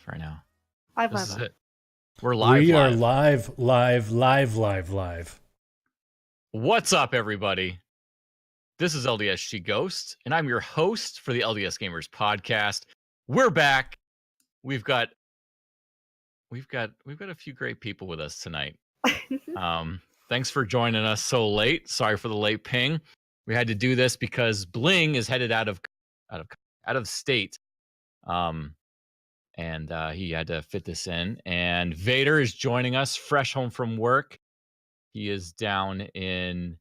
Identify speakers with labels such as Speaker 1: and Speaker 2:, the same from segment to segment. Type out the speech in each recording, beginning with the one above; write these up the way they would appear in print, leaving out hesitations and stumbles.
Speaker 1: right now.
Speaker 2: This is it.
Speaker 1: We're live.
Speaker 3: We are live.
Speaker 1: What's up, everybody? This is LDSG Ghost, and I'm your host for the LDS Gamers podcast. We're back. We've got a few great people with us tonight. Thanks for joining us so late. Sorry for the late ping. We had to do this because Bling is headed out of state. And he had to fit this in. And Vader is joining us, fresh home from work. He is down in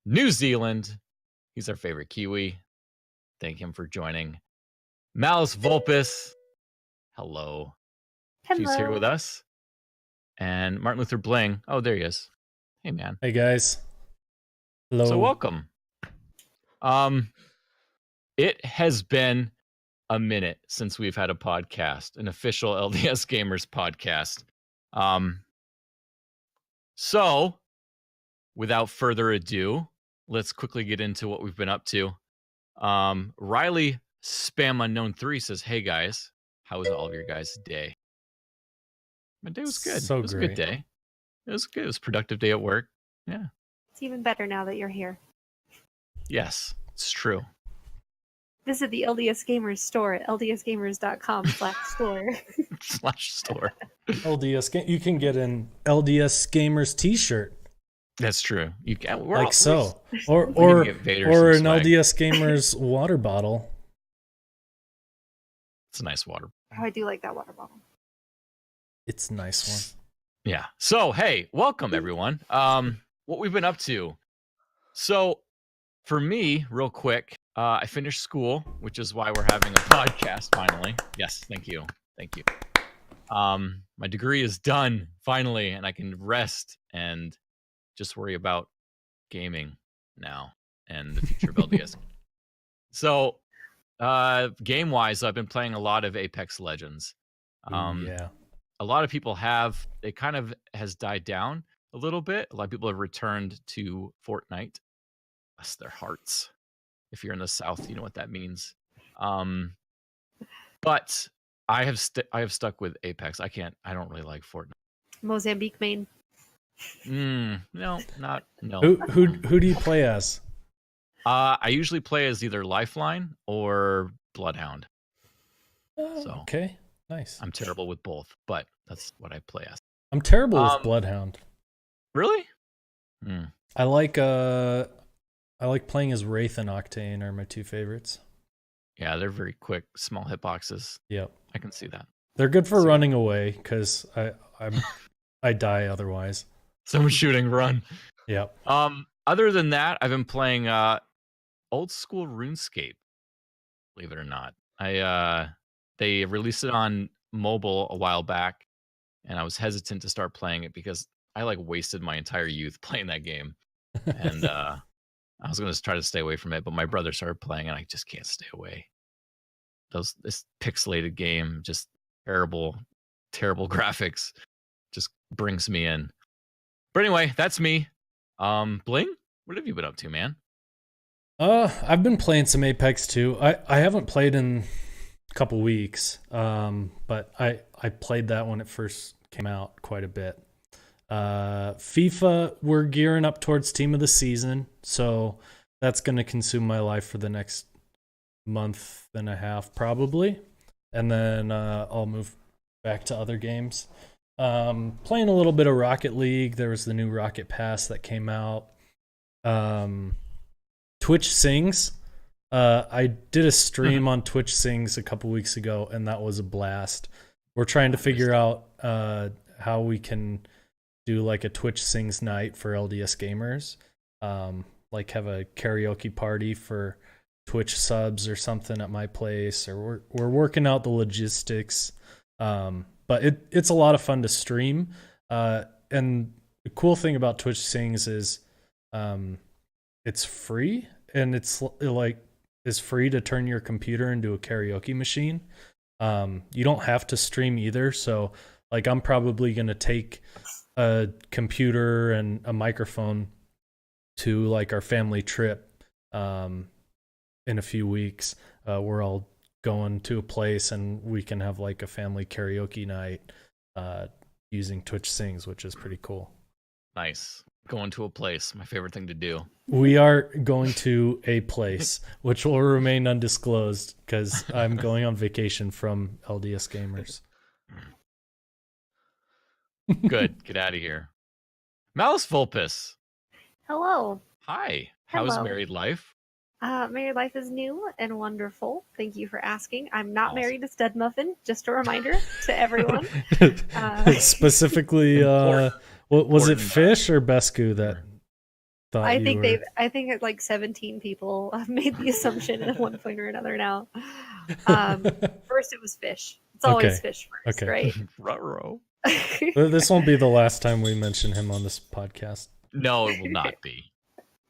Speaker 1: New Zealand. He's our favorite Kiwi. Thank him for joining. Malus Vulpes, hello. She's here with us. And Martin Luther Bling. Oh, there he is. Hey, man.
Speaker 3: Hey, guys. Hello.
Speaker 1: So welcome. It has been a minute since we've had a podcast, an official LDS Gamers podcast. So without further ado, let's quickly get into what we've been up to. Riley Spam Unknown 3 says, "Hey guys, how was all of your guys' day?" My day was good.
Speaker 3: So
Speaker 1: it was
Speaker 3: great.
Speaker 1: a good day. It was good. It was a productive day at work. Yeah.
Speaker 2: It's even better now that you're here.
Speaker 1: Yes, it's true.
Speaker 2: Visit the LDS Gamers store at ldsgamers.com/store.
Speaker 1: /store.
Speaker 3: LDS you can get an LDS Gamers t-shirt.
Speaker 1: That's true. You can
Speaker 3: or an
Speaker 1: swag.
Speaker 3: LDS Gamers water bottle.
Speaker 1: It's a nice water.
Speaker 2: Oh, I do like that water bottle.
Speaker 3: It's a nice one.
Speaker 1: Yeah. So, hey, welcome everyone. What we've been up to. So, for me, real quick, I finished school, which is why we're having a podcast finally. Yes, thank you. My degree is done finally, and I can rest and just worry about gaming now and the future of LDS. So, game-wise, I've been playing a lot of Apex Legends.
Speaker 3: Yeah.
Speaker 1: A lot of people have. It kind of has died down a little bit. A lot of people have returned to Fortnite. Bless their hearts. If you're in the South, you know what that means. But I have stuck with Apex. I don't really like Fortnite.
Speaker 2: Mozambique, Maine.
Speaker 1: No.
Speaker 3: Who do you play as?
Speaker 1: I usually play as either Lifeline or Bloodhound. So
Speaker 3: okay, nice.
Speaker 1: I'm terrible with both, but that's what I play as.
Speaker 3: I'm terrible with Bloodhound.
Speaker 1: Really?
Speaker 3: I like playing as Wraith and Octane are my two favorites.
Speaker 1: Yeah, they're very quick, small hitboxes.
Speaker 3: Yep.
Speaker 1: I can see that.
Speaker 3: They're good for running away because I die otherwise.
Speaker 1: Someone shooting, run.
Speaker 3: Yep.
Speaker 1: Other than that, I've been playing old school RuneScape. Believe it or not, they released it on mobile a while back, and I was hesitant to start playing it because I wasted my entire youth playing that game, and I was going to try to stay away from it, but my brother started playing, and I just can't stay away. This pixelated game, just terrible graphics, just brings me in. But anyway, that's me. Bling, what have you been up to, man?
Speaker 3: I've been playing some Apex too. I haven't played in a couple weeks, but I played that when it first came out quite a bit. FIFA, we're gearing up towards Team of the Season, so that's going to consume my life for the next month and a half probably, and then I'll move back to other games. Playing a little bit of Rocket League. There was the new Rocket Pass that came out. Twitch Sings. I did a stream on Twitch Sings a couple weeks ago, and that was a blast. We're trying to figure out how we can do a Twitch Sings night for LDS gamers. Have a karaoke party for Twitch subs or something at my place, or we're working out the logistics. But it's a lot of fun to stream. And the cool thing about Twitch Sings is it's free, and it's free to turn your computer into a karaoke machine. You don't have to stream either. So I'm probably going to take a computer and a microphone to our family trip in a few weeks, where I'll going to a place and we can have like a family karaoke night using Twitch Sings, which is pretty cool.
Speaker 1: Nice. Going to a place, my favorite thing to do.
Speaker 3: We are going to a place which will remain undisclosed because I'm going on vacation from LDS Gamers.
Speaker 1: Good. Get out of here. Malus Vulpes.
Speaker 2: Hello.
Speaker 1: Hi. How's
Speaker 2: Hello.
Speaker 1: married life?
Speaker 2: Married life is new and wonderful. Thank you for asking. I'm not
Speaker 1: Awesome.
Speaker 2: married to Stud Muffin. Just a reminder to everyone.
Speaker 3: Specifically, what was it,
Speaker 1: Important.
Speaker 3: Fish or Bescu that thought
Speaker 2: I
Speaker 3: you
Speaker 2: think
Speaker 3: were...
Speaker 2: I think like 17 people have made the assumption at one point or another now. First it was Fish. It's always
Speaker 3: Okay.
Speaker 2: Fish first,
Speaker 3: Okay.
Speaker 2: right?
Speaker 1: Ruh-roh.
Speaker 3: This won't be the last time we mention him on this podcast.
Speaker 1: No, it will not be.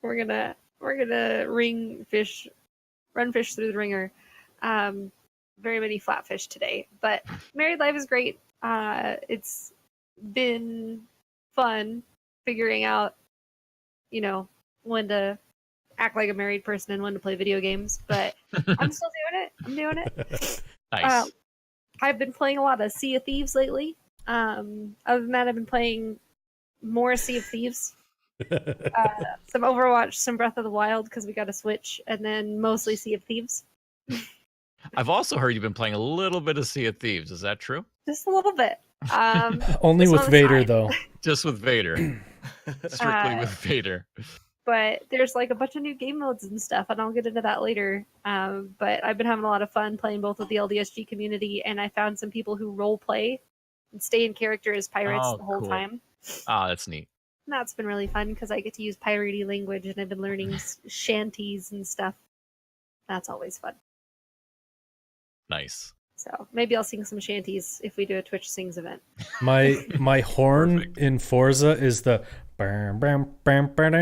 Speaker 2: We're gonna run fish through the ringer. Very many flatfish today, but married life is great. It's been fun figuring out, when to act like a married person and when to play video games. But I'm still doing it.
Speaker 1: Nice.
Speaker 2: I've been playing a lot of Sea of Thieves lately. Other than that, I've been playing more Sea of Thieves. Some Overwatch, some Breath of the Wild because we got a Switch, and then mostly Sea of Thieves.
Speaker 1: I've also heard you've been playing a little bit of Sea of Thieves. Is that true?
Speaker 2: Just a little bit.
Speaker 3: Only
Speaker 2: just
Speaker 3: with
Speaker 2: on the
Speaker 3: Vader,
Speaker 2: side.
Speaker 3: though.
Speaker 1: Just with Vader. Strictly with Vader.
Speaker 2: But there's like a bunch of new game modes and stuff, and I'll get into that later. But I've been having a lot of fun playing both with the LDSG community, and I found some people who role play and stay in character as pirates the whole
Speaker 1: cool.
Speaker 2: time.
Speaker 1: Ah, that's neat.
Speaker 2: And that's been really fun because I get to use piratey language, and I've been learning shanties and stuff. That's always fun.
Speaker 1: Nice.
Speaker 2: So maybe I'll sing some shanties if we do a Twitch Sings event.
Speaker 3: My horn
Speaker 1: Perfect.
Speaker 3: in Forza is the bam bam bam bam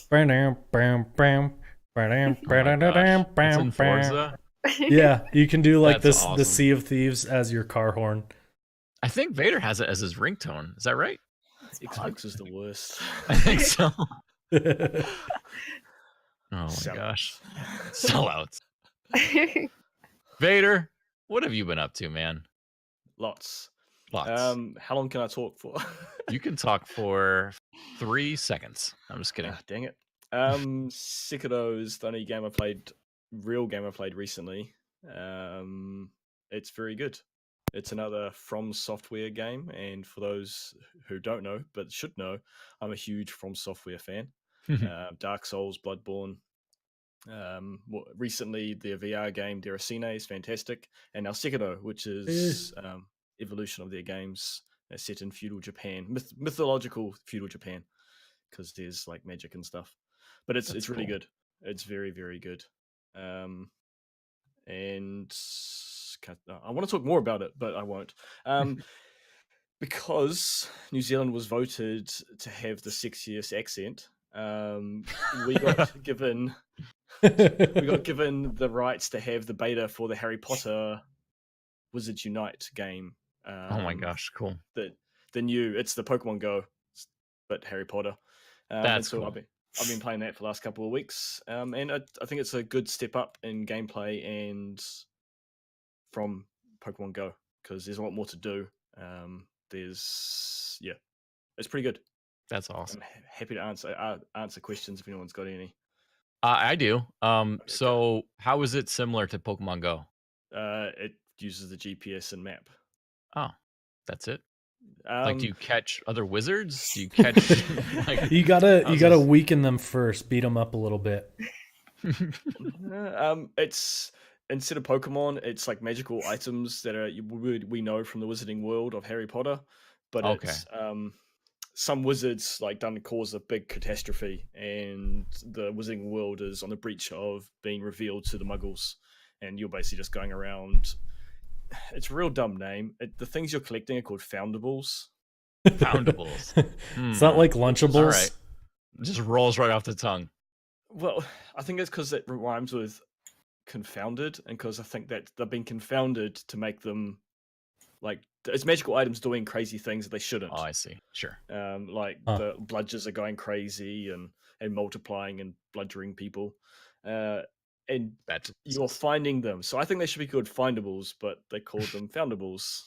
Speaker 3: bam bam bam bam
Speaker 1: It's in Forza.
Speaker 3: Yeah, you can do like
Speaker 1: That's
Speaker 3: this
Speaker 1: awesome.
Speaker 3: the Sea of Thieves as your car horn.
Speaker 1: I think Vader has it as his ringtone. Is that right?
Speaker 4: Xbox is the worst.
Speaker 1: I think so.
Speaker 3: Yeah,
Speaker 1: Oh my
Speaker 4: Sellouts.
Speaker 1: gosh. Sellouts. Vader, what have you been up to, man?
Speaker 4: Lots.
Speaker 1: Lots.
Speaker 4: How long can I talk for?
Speaker 1: You can talk for 3 seconds. I'm just kidding.
Speaker 4: Dang it. Sekiro is the only real game I played recently. It's very good. It's another From Software game, and for those who don't know, but should know, I'm a huge From Software fan. Dark Souls, Bloodborne. Recently, their VR game Deracine is fantastic, and now Sekiro, which is evolution of their games set in feudal Japan, mythological feudal Japan, because there's like magic and stuff. But it's really
Speaker 1: cool.
Speaker 4: good. It's very, very good. And I want to talk more about it, but I won't. Because New Zealand was voted to have the sexiest accent, we got given the rights to have the beta for the Harry Potter Wizards Unite game.
Speaker 1: Oh my gosh, cool.
Speaker 4: It's the Pokemon Go, but Harry Potter.
Speaker 1: That's
Speaker 4: so
Speaker 1: cool.
Speaker 4: I've been playing that for the last couple of weeks, and I think it's a good step up in gameplay and from Pokemon Go because there's a lot more to do. It's pretty good.
Speaker 1: That's awesome.
Speaker 4: I'm happy to answer questions if anyone's got any.
Speaker 1: I do. So how is it similar to Pokemon Go?
Speaker 4: It uses the GPS and map.
Speaker 1: Oh, that's it.
Speaker 4: Um,
Speaker 1: Do you catch other wizards? Do you catch like
Speaker 3: you gotta weaken them first, beat them up a little bit.
Speaker 4: It's instead of Pokemon, it's like magical items that we know from the wizarding world of Harry Potter, but it's some wizards like done cause a big catastrophe, and the wizarding world is on the breach of being revealed to the Muggles, and you're basically just going around. It's a real dumb name. The things you're collecting are called foundables.
Speaker 1: Foundables?
Speaker 3: It's not like Lunchables.
Speaker 1: All right. It just rolls right off the tongue.
Speaker 4: Well, I think it's because it rhymes with confounded, and because I think that they've been confounded to make them like it's magical items doing crazy things that they shouldn't.
Speaker 1: Oh, I see. Sure.
Speaker 4: The bludgers are going crazy and multiplying and bludgeoning people. and
Speaker 1: That's
Speaker 4: you're finding them. So I think they should be called findables, but they called them foundables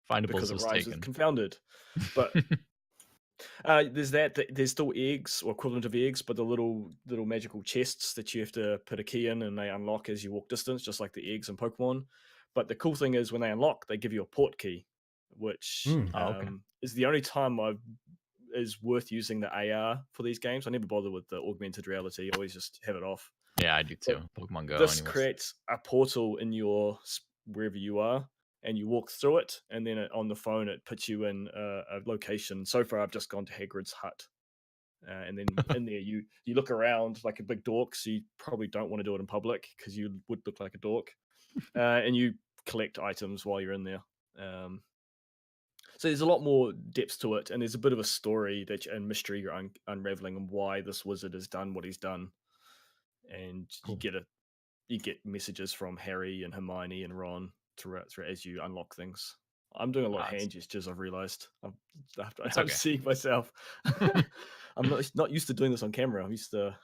Speaker 1: findables
Speaker 4: because it
Speaker 1: was
Speaker 4: rhymes
Speaker 1: taken.
Speaker 4: with confounded. But there's there's still eggs or equivalent of eggs, but the little magical chests that you have to put a key in and they unlock as you walk distance, just like the eggs in Pokemon. But the cool thing is when they unlock, they give you a port key, which is the only time is worth using the AR for these games. I never bother with the augmented reality. I always just have it off.
Speaker 1: Yeah, I do too.
Speaker 4: But
Speaker 1: Pokemon Go.
Speaker 4: this
Speaker 1: anyways.
Speaker 4: creates a portal in your wherever you are, and you walk through it, and then on the phone it puts you in a location. So far, I've just gone to Hagrid's hut, and then in there you look around like a big dork. So you probably don't want to do it in public because you would look like a dork, and you collect items while you're in there. So there's a lot more depth to it, and there's a bit of a story and mystery you're unraveling on why this wizard has done what he's done, and
Speaker 1: Cool.
Speaker 4: you get messages from Harry and Hermione and Ron throughout as you unlock things. I'm doing a lot of hand gestures. I've realized I'm seeing myself. I'm not used to doing this on camera. I'm used to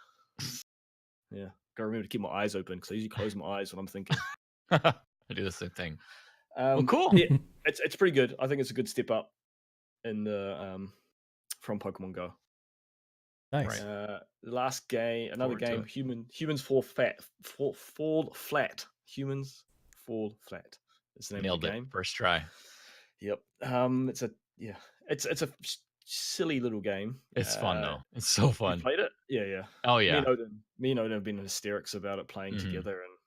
Speaker 4: gotta remember to keep my eyes open because I usually close my eyes when I'm thinking.
Speaker 1: I do the same thing.
Speaker 4: Well,
Speaker 1: cool.
Speaker 4: Yeah, it's pretty good. I think it's a good step up in the from Pokemon Go.
Speaker 3: Nice.
Speaker 4: The last game, another game. Humans fall flat. Humans fall flat. It's the name
Speaker 1: Nailed
Speaker 4: of the game.
Speaker 1: First try.
Speaker 4: Yep. It's a silly little game.
Speaker 1: It's fun though. It's so fun.
Speaker 4: You played it? Yeah.
Speaker 1: Oh yeah.
Speaker 4: Me and Odin have been in hysterics about it playing
Speaker 1: Mhm.
Speaker 4: together, and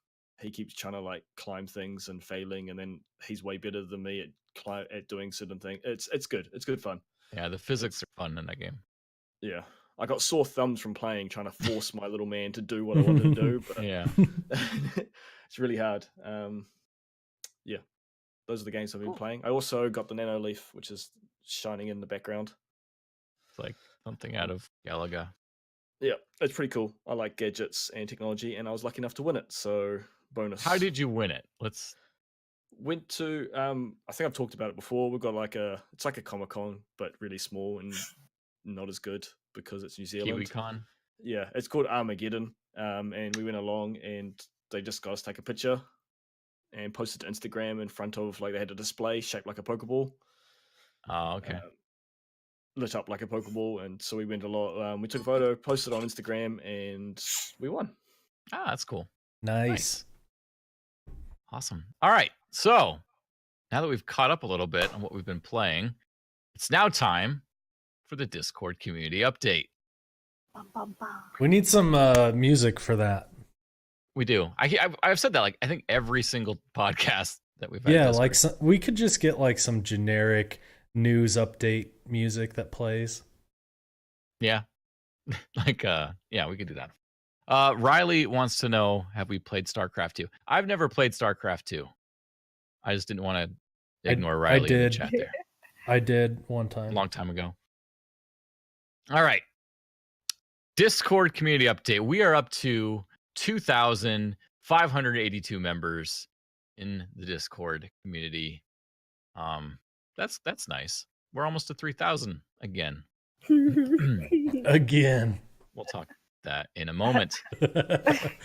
Speaker 4: he keeps trying to like climb things and failing, and then he's way better than me at doing certain things. It's good. It's good fun.
Speaker 1: Yeah, the physics are fun in that game.
Speaker 4: Yeah. I got sore thumbs from playing, trying to force my little man to do what I wanted to do. But
Speaker 1: Yeah.
Speaker 4: it's really hard. Yeah. Those are the games I've been playing. I also got the Nano Leaf, which is shining in the background.
Speaker 1: It's like something out of Galaga.
Speaker 4: Yeah, it's pretty cool. I like gadgets and technology, and I was lucky enough to win it. So bonus.
Speaker 1: How did you win it?
Speaker 4: Went to I think I've talked about it before. We've got it's like a Comic-Con, but really small and not as good because it's New Zealand.
Speaker 1: KiwiCon?
Speaker 4: Yeah, it's called Armageddon. And we went along and they just got us to take a picture and post it to Instagram in front of, like, they had a display shaped like a Pokeball.
Speaker 1: Oh, okay.
Speaker 4: Lit up like a Pokeball. And so we went along, we took a photo, posted on Instagram, and we won.
Speaker 1: Ah, that's cool.
Speaker 3: Nice.
Speaker 1: Awesome. All right. So now that we've caught up a little bit on what we've been playing, it's now time for the Discord community update.
Speaker 2: Bum, bum, bum.
Speaker 3: We need some music for that.
Speaker 1: We do. I've said that like I think every single podcast that we've had.
Speaker 3: Yeah, like we could just get like some generic news update music that plays.
Speaker 1: Yeah. Like yeah, we could do that. Riley wants to know, have we played StarCraft 2? I've never played StarCraft 2. I just didn't want to ignore Riley in the chat there.
Speaker 3: I did one time.
Speaker 1: A long time ago. All right. Discord community update. We are up to 2,582 members in the Discord community. That's nice. We're almost to 3,000 again.
Speaker 3: Again.
Speaker 1: We'll talk that in a moment.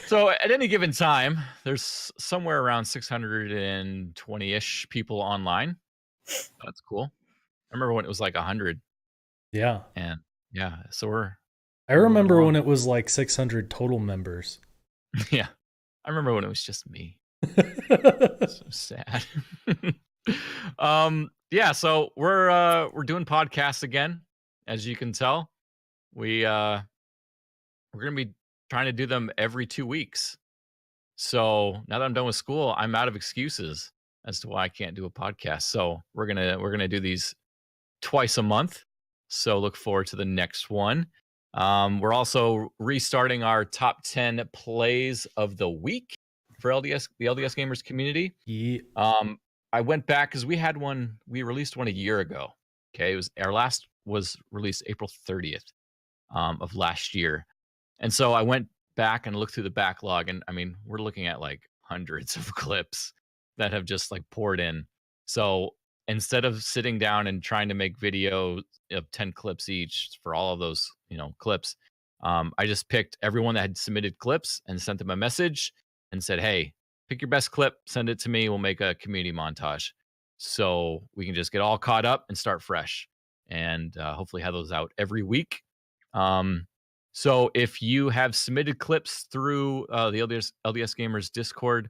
Speaker 1: So at any given time, there's somewhere around 620-ish people online. That's cool. I remember when it was like 100.
Speaker 3: Yeah.
Speaker 1: And yeah, so
Speaker 3: I remember when it was like 600 total members.
Speaker 1: Yeah. I remember when it was just me. So sad. Yeah, so we're doing podcasts again, as you can tell. We're gonna be trying to do them every 2 weeks. So now that I'm done with school, I'm out of excuses as to why I can't do a podcast. So we're gonna do these twice a month. So look forward to the next one. We're also restarting our top 10 plays of the week for the LDS gamers community.
Speaker 3: Yeah.
Speaker 1: I went back because we released one a year ago. Okay, our last was released April 30th of last year. And so I went back and looked through the backlog, and I mean, we're looking at like hundreds of clips that have just like poured in. So instead of sitting down and trying to make video of 10 clips each for all of those, clips, I just picked everyone that had submitted clips and sent them a message and said, hey, pick your best clip, send it to me. We'll make a community montage so we can just get all caught up and start fresh, and hopefully have those out every week. So if you have submitted clips through the LDS Gamers Discord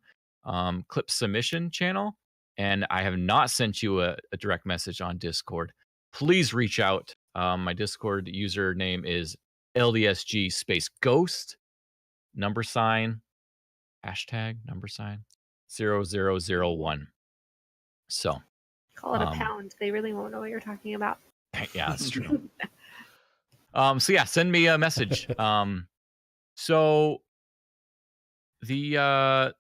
Speaker 1: clip submission channel, and I have not sent you a direct message on Discord, please reach out. My Discord username is LDSG Ghost, hashtag 0001. So
Speaker 2: call it a pound. They really won't know what you're talking about.
Speaker 1: Yeah, that's true. So yeah, send me a message. So the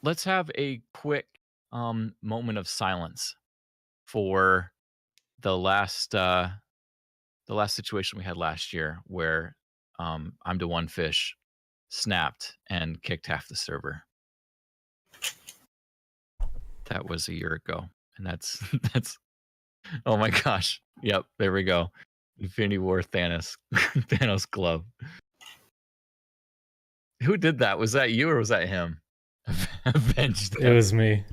Speaker 1: let's have a quick moment of silence for the last situation we had last year where I'm to one fish snapped and kicked half the server. That was a year ago, and that's oh my gosh. Yep, there we go. Infinity War Thanos Thanos glove. Who did that? Was that you or was that him? Avenged him.
Speaker 3: It was me.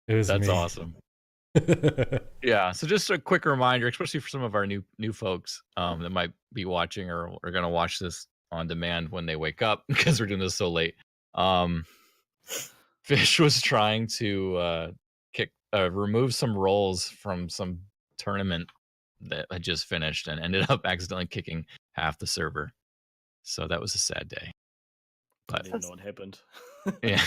Speaker 1: That's awesome. Yeah, so just a quick reminder, especially for some of our new folks that might be watching or are going to watch this on demand when they wake up, because we're doing this so late. Fish was trying to remove some rolls from some tournament that I just finished and ended up accidentally kicking half the server. So that was a sad day. But
Speaker 4: I didn't know what happened.
Speaker 1: Yeah.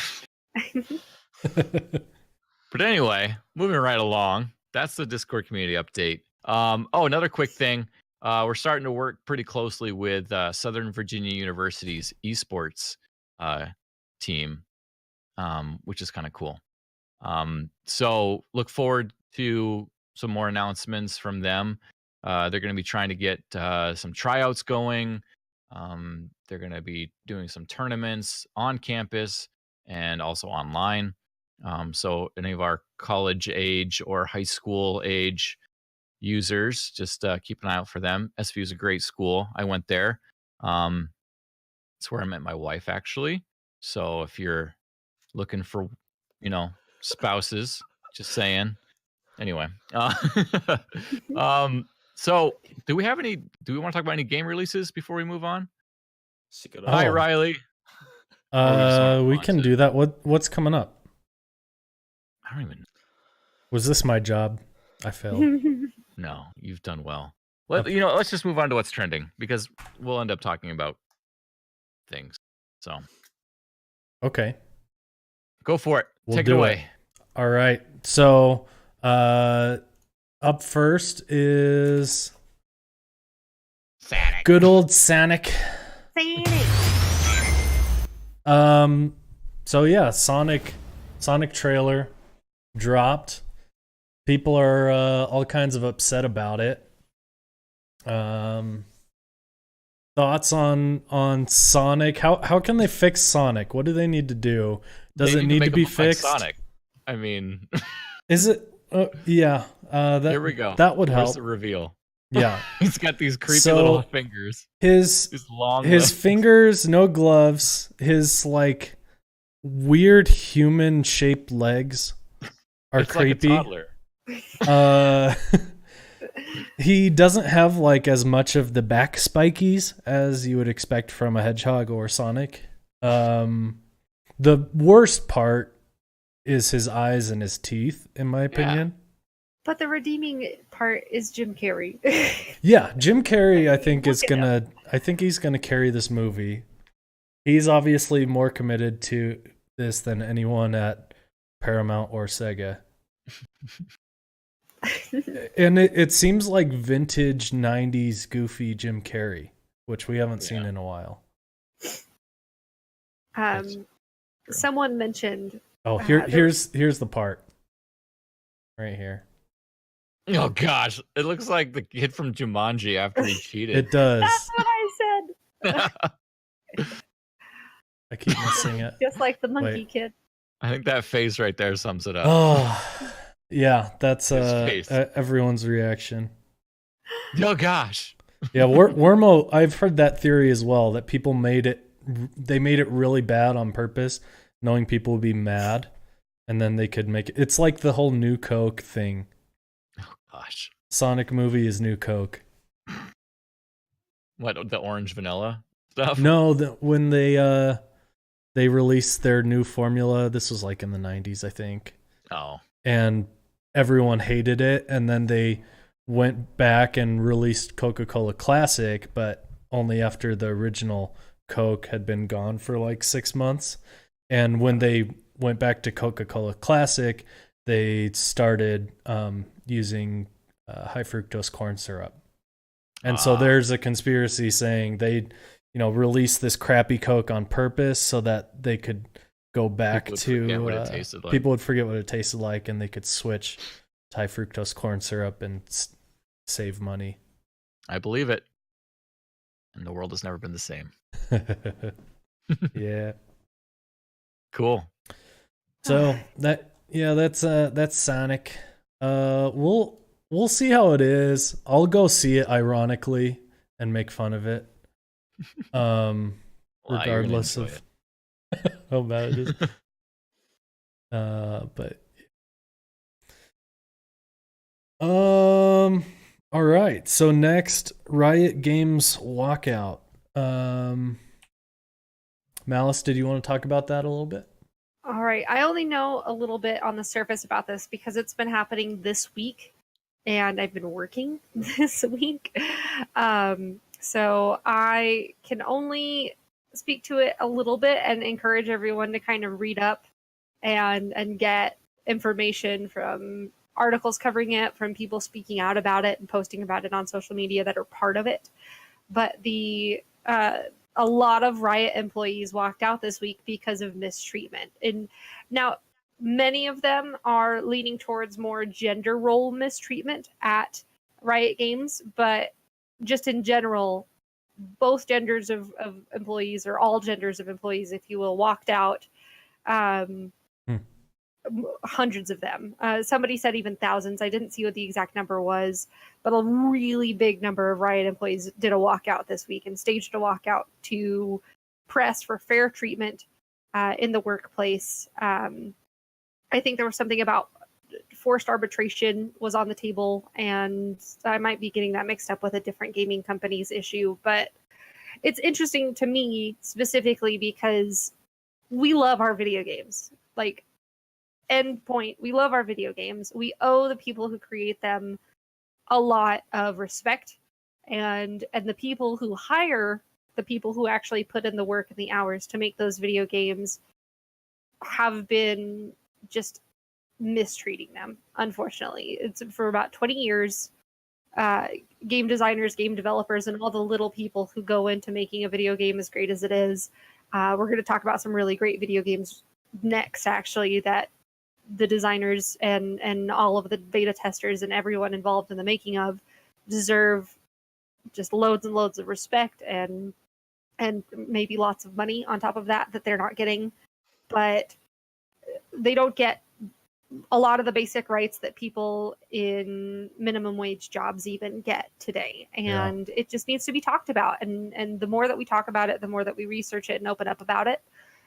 Speaker 1: But anyway, moving right along. That's the Discord community update. Another quick thing. We're starting to work pretty closely with Southern Virginia University's esports team, which is kind of cool. So look forward to some more announcements from them. They're going to be trying to get some tryouts going. They're going to be doing some tournaments on campus and also online. So any of our college age or high school age users, just keep an eye out for them. SVU is a great school. I went there. It's where I met my wife, actually. So if you're looking for, spouses, just saying. Anyway, so do we want to talk about any game releases before we move on? Hi, Riley.
Speaker 3: We can do that. What's coming up?
Speaker 1: I don't even know.
Speaker 3: Was this my job? I failed.
Speaker 1: No, you've done well. Let's just move on to what's trending, because we'll end up talking about things. So,
Speaker 3: okay,
Speaker 1: go for it. Take it away.
Speaker 3: All right. So, up first is
Speaker 1: Sonic.
Speaker 3: Good old Sonic. So yeah, Sonic trailer dropped. People are all kinds of upset about it. Thoughts on Sonic? How can they fix Sonic? What do they need to do? Does it need to be fixed?
Speaker 1: Like Sonic. I mean,
Speaker 3: is it? Yeah.
Speaker 1: Here we go.
Speaker 3: That would help.
Speaker 1: Where's the reveal?
Speaker 3: Yeah.
Speaker 1: He's got these creepy little fingers.
Speaker 3: His fingers, no gloves. His like weird human shaped legs are creepy.
Speaker 1: Like a toddler.
Speaker 3: He doesn't have like as much of the back spikies as you would expect from a hedgehog or Sonic. The worst part is his eyes and his teeth, in my opinion.
Speaker 2: Yeah. But the redeeming part is Jim Carrey.
Speaker 3: Yeah, Jim Carrey, I think he's gonna carry this movie. He's obviously more committed to this than anyone at Paramount or Sega. And it seems like vintage 90s goofy Jim Carrey, which we haven't seen in a while.
Speaker 2: Someone mentioned.
Speaker 3: Oh, here's the part. Right here.
Speaker 1: Oh gosh, it looks like the kid from Jumanji after he cheated.
Speaker 3: It does.
Speaker 2: That's what I said.
Speaker 3: I keep missing it.
Speaker 2: Just like the monkey kid.
Speaker 1: I think that face right there sums it up.
Speaker 3: Oh, yeah, that's everyone's reaction.
Speaker 1: Oh gosh.
Speaker 3: Yeah, Wormo. I've heard that theory as well. That people made it really bad on purpose, knowing people would be mad, and then they could make it. It's like the whole New Coke thing.
Speaker 1: Oh gosh.
Speaker 3: Sonic movie is New Coke.
Speaker 1: What, the orange vanilla stuff?
Speaker 3: No, when they released their new formula, this was like in the 90s, I think.
Speaker 1: Oh.
Speaker 3: And everyone hated it, and then they went back and released Coca-Cola Classic, but only after the original Coke had been gone for like 6 months. And when they went back to Coca-Cola Classic, they started using high fructose corn syrup. And so there's a conspiracy saying they, released this crappy Coke on purpose so that they could go back to
Speaker 1: what it tasted like.
Speaker 3: People would forget what it tasted like, and they could switch to high fructose corn syrup and save money.
Speaker 1: I believe it. And the world has never been the same.
Speaker 3: Yeah.
Speaker 1: Cool.
Speaker 3: So that's Sonic. We'll see how it is. I'll go see it ironically and make fun of it. Regardless of how bad it is. But all right. So next, Riot Games walkout. Malus, did you want to talk about that a little bit?
Speaker 2: All right. I only know a little bit on the surface about this because it's been happening this week and I've been working this week. So I can only speak to it a little bit and encourage everyone to kind of read up and get information from articles covering it, from people speaking out about it and posting about it on social media that are part of it. But a lot of Riot employees walked out this week because of mistreatment. And now many of them are leaning towards more gender role mistreatment at Riot Games, but just in general, both genders of employees, or all genders of employees, if you will, walked out. Hundreds of them. Somebody said even thousands. I didn't see what the exact number was, but a really big number of Riot employees did a walkout this week and staged a walkout to press for fair treatment in the workplace. I think there was something about forced arbitration was on the table, and I might be getting that mixed up with a different gaming company's issue, but it's interesting to me specifically because we love our video games. Like, end point, we love our video games. We owe the people who create them a lot of respect, and the people who hire the people who actually put in the work and the hours to make those video games have been just mistreating them, unfortunately. It's for about 20 years. Game designers, game developers, and all the little people who go into making a video game as great as it is. We're going to talk about some really great video games next, actually, that the designers and all of the beta testers and everyone involved in the making of deserve just loads and loads of respect and maybe lots of money on top of that they're not getting. But they don't get a lot of the basic rights that people in minimum wage jobs even get today. And It just needs to be talked about. And the more that we talk about it, the more that we research it and open up about it,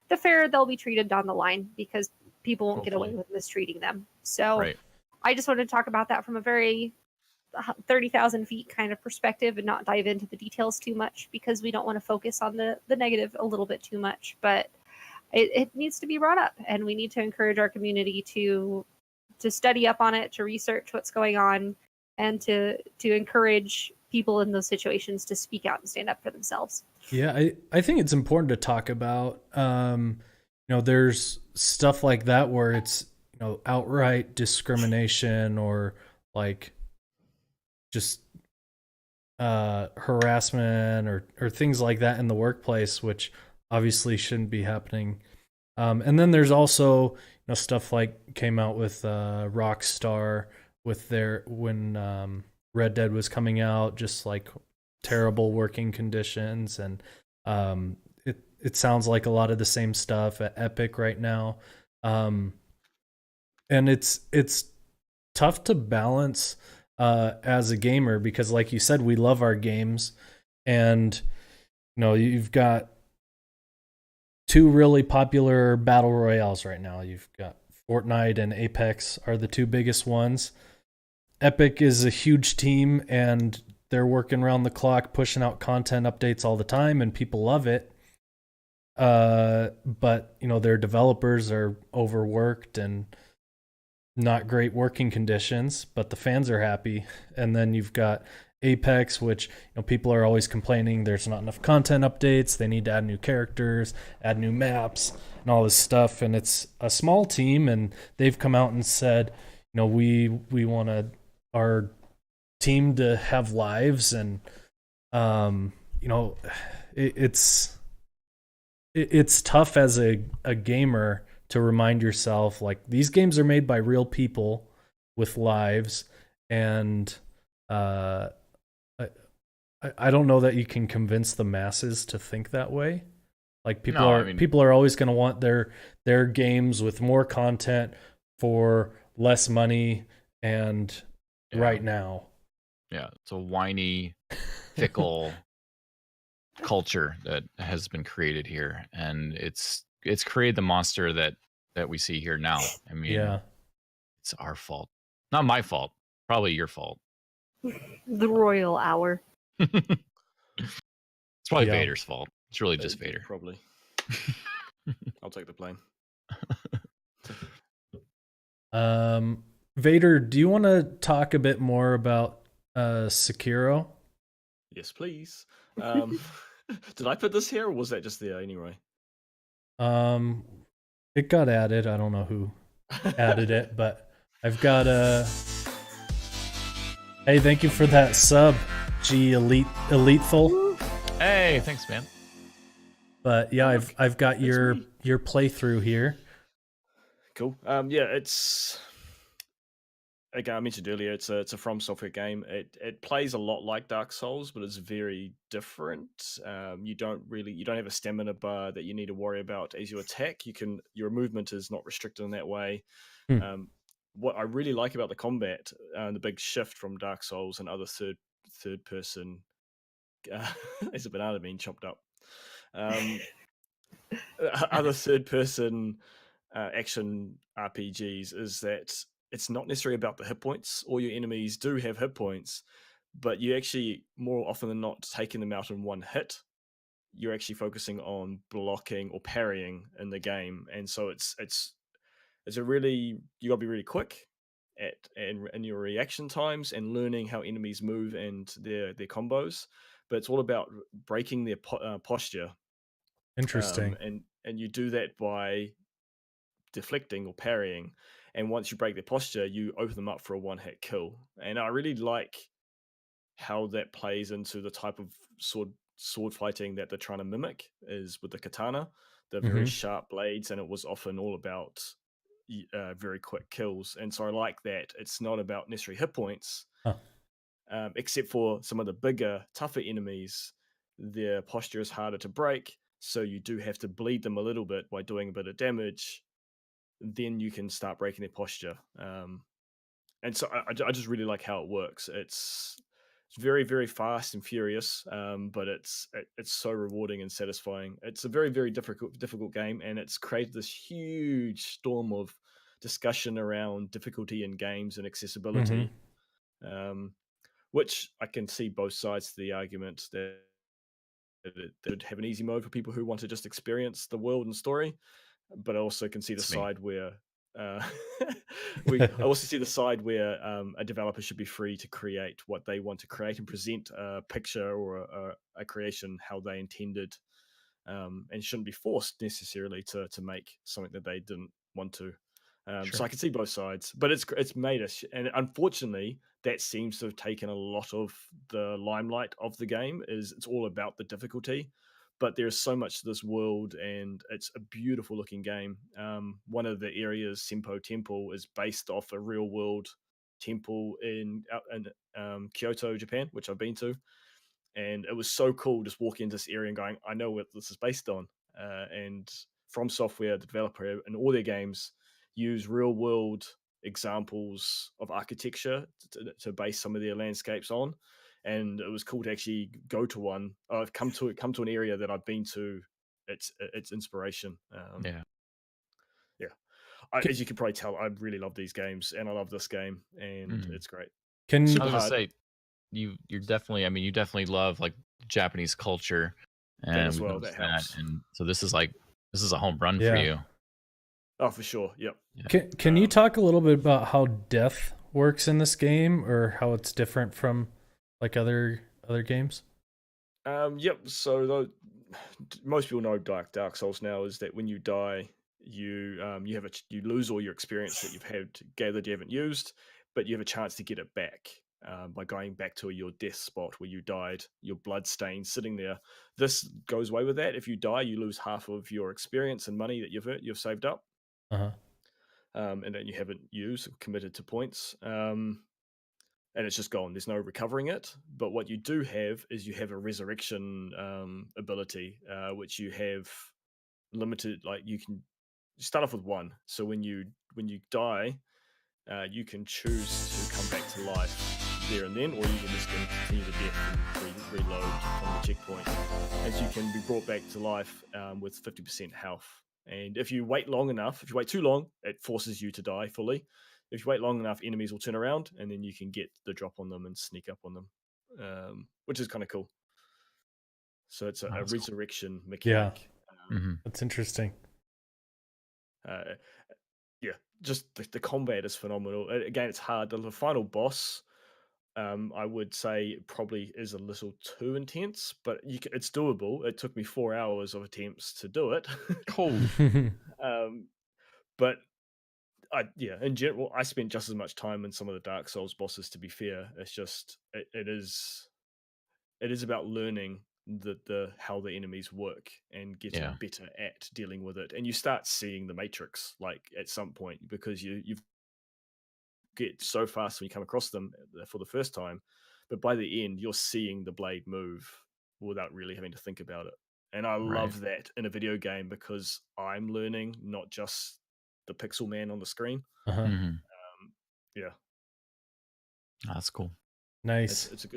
Speaker 2: the fairer they'll be treated down the line, because people won't get away with mistreating them. So I just wanted to talk about that from a very 30,000 feet kind of perspective and not dive into the details too much, because we don't want to focus on the negative a little bit too much. But it needs to be brought up, and we need to encourage our community to study up on it, to research what's going on, and to encourage people in those situations to speak out and stand up for themselves.
Speaker 3: Yeah, I think it's important to talk about. There's stuff like that where it's outright discrimination or like just harassment or things like that in the workplace, which obviously shouldn't be happening. And then there's also stuff like came out with Rockstar with when Red Dead was coming out, just like terrible working conditions, and it sounds like a lot of the same stuff at Epic right now. And it's tough to balance as a gamer, because like you said, we love our games, and you've got two really popular battle royales right now. You've got Fortnite and Apex are the two biggest ones. Epic is a huge team, and they're working around the clock, pushing out content updates all the time, and people love it. But their developers are overworked and not great working conditions, but the fans are happy. And then you've got Apex, which people are always complaining there's not enough content updates. They need to add new characters, add new maps, and all this stuff. And it's a small team, and they've come out and said, we want our team to have lives, and it's tough as a gamer to remind yourself, like, these games are made by real people with lives, and I don't know that you can convince the masses to think that way. Like, people are always going to want their games with more content for less money and right now.
Speaker 1: Yeah, it's a whiny, fickle culture that has been created here, and it's created the monster that we see here now. I mean, it's our fault, not my fault, probably your fault.
Speaker 2: The royal hour.
Speaker 1: It's probably Vader's fault. It's really just Vader.
Speaker 4: Probably. I'll take the blame.
Speaker 3: Vader, do you want to talk a bit more about Sekiro?
Speaker 4: Yes, please. Did I put this here, or was that just there anyway?
Speaker 3: It got added. I don't know who added it, but I've got a. Hey, thank you for that sub, G Eliteful.
Speaker 1: Hey, thanks, man.
Speaker 3: But yeah, I've got your playthrough here.
Speaker 4: Cool. Yeah, it's, again, I mentioned earlier, it's a From Software game. It plays a lot like Dark Souls, but it's very different. You don't have a stamina bar that you need to worry about as you attack. Your movement is not restricted in that way. What I really like about the combat, the big shift from Dark Souls and other third person, is a banana being chopped up. Other third person action RPGs is that it's not necessarily about the hit points. All your enemies do have hit points, but you actually, more often than not, taking them out in one hit. You're actually focusing on blocking or parrying in the game, and so it's a really, you gotta be really quick in your reaction times and learning how enemies move and their combos. But it's all about breaking their posture.
Speaker 3: Interesting.
Speaker 4: And you do that by deflecting or parrying, and once you break their posture, you open them up for a one-hit kill. And I really like how that plays into the type of sword fighting that they're trying to mimic, is with the katana, the very sharp blades, and it was often all about very quick kills. And so I like that it's not about necessarily hit points, except for some of the bigger, tougher enemies. Their posture is harder to break, so you do have to bleed them a little bit by doing a bit of damage. Then you can start breaking their posture. And so I just really like how it works. It's very, very fast and furious, but it's so rewarding and satisfying. It's a very, very difficult game, and it's created this huge storm of discussion around difficulty in games and accessibility, which I can see both sides to the argument that it would have an easy mode for people who want to just experience the world and story. But I also can see the side where I also see the side where a developer should be free to create what they want to create and present a picture or a creation how they intended, and shouldn't be forced necessarily to make something that they didn't want to. So I can see both sides, but it's made us, and unfortunately, that seems to have taken a lot of the limelight of the game. It's all about the difficulty, but there's so much to this world, and it's a beautiful looking game. One of the areas, Senpo Temple, is based off a real world temple in Kyoto, Japan, which I've been to, and it was so cool just walking into this area and going, I know what this is based on. And From Software, the developer, in all their games, use real world examples of architecture to base some of their landscapes on, and it was cool to actually go to one. I've come to an area that I've been to. It's inspiration.
Speaker 1: Yeah.
Speaker 4: Yeah. As you can probably tell, I really love these games, and I love this game, and it's great.
Speaker 3: Can
Speaker 1: I
Speaker 4: Super
Speaker 1: was gonna
Speaker 4: hard
Speaker 1: say you're definitely. I mean, you definitely love like Japanese culture,
Speaker 4: that
Speaker 1: and
Speaker 4: as
Speaker 1: we've
Speaker 4: well.
Speaker 1: noticed
Speaker 4: That
Speaker 1: that.
Speaker 4: helps.
Speaker 1: And so this is a home run for
Speaker 3: Yeah.
Speaker 1: you.
Speaker 4: Oh, for sure. Yep.
Speaker 1: Yeah.
Speaker 3: Can you talk a little bit about how death works in this game, or how it's different from like other games?
Speaker 4: Yep. So most people know Dark Souls now is that when you die, you you lose all your experience that you've had gathered you haven't used, but you have a chance to get it back by going back to your death spot where you died, your blood stain sitting there. This goes away with that. If you die, you lose half of your experience and money that you've saved up, and that you haven't used, committed to points. And it's just gone. There's no recovering it. But what you do have is you have a resurrection ability, which you have limited. Like you can start off with one. So when you die, you can choose to come back to life there and then, or you can just continue the death and reload from the checkpoint. As you can be brought back to life with 50% health. And if you wait long enough, if you wait too long, it forces you to die fully. If you wait long enough, enemies will turn around, and then you can get the drop on them and sneak up on them, which is kind of cool. So it's a resurrection mechanic.
Speaker 3: Yeah, that's interesting.
Speaker 4: Yeah, just the combat is phenomenal. Again, it's hard. The final boss, I would say, probably is a little too intense, but it's doable. It took me 4 hours of attempts to do it.
Speaker 1: Cool.
Speaker 4: But in general, I spent just as much time in some of the Dark Souls bosses. To be fair, it's just it is about learning the how the enemies work and getting better at dealing with it. And you start seeing the matrix like at some point, because you get so fast when you come across them for the first time, but by the end you're seeing the blade move without really having to think about it. And I love that in a video game, because I'm learning, not just the pixel man on the screen. Yeah,
Speaker 1: That's cool.
Speaker 3: Nice.
Speaker 4: it's a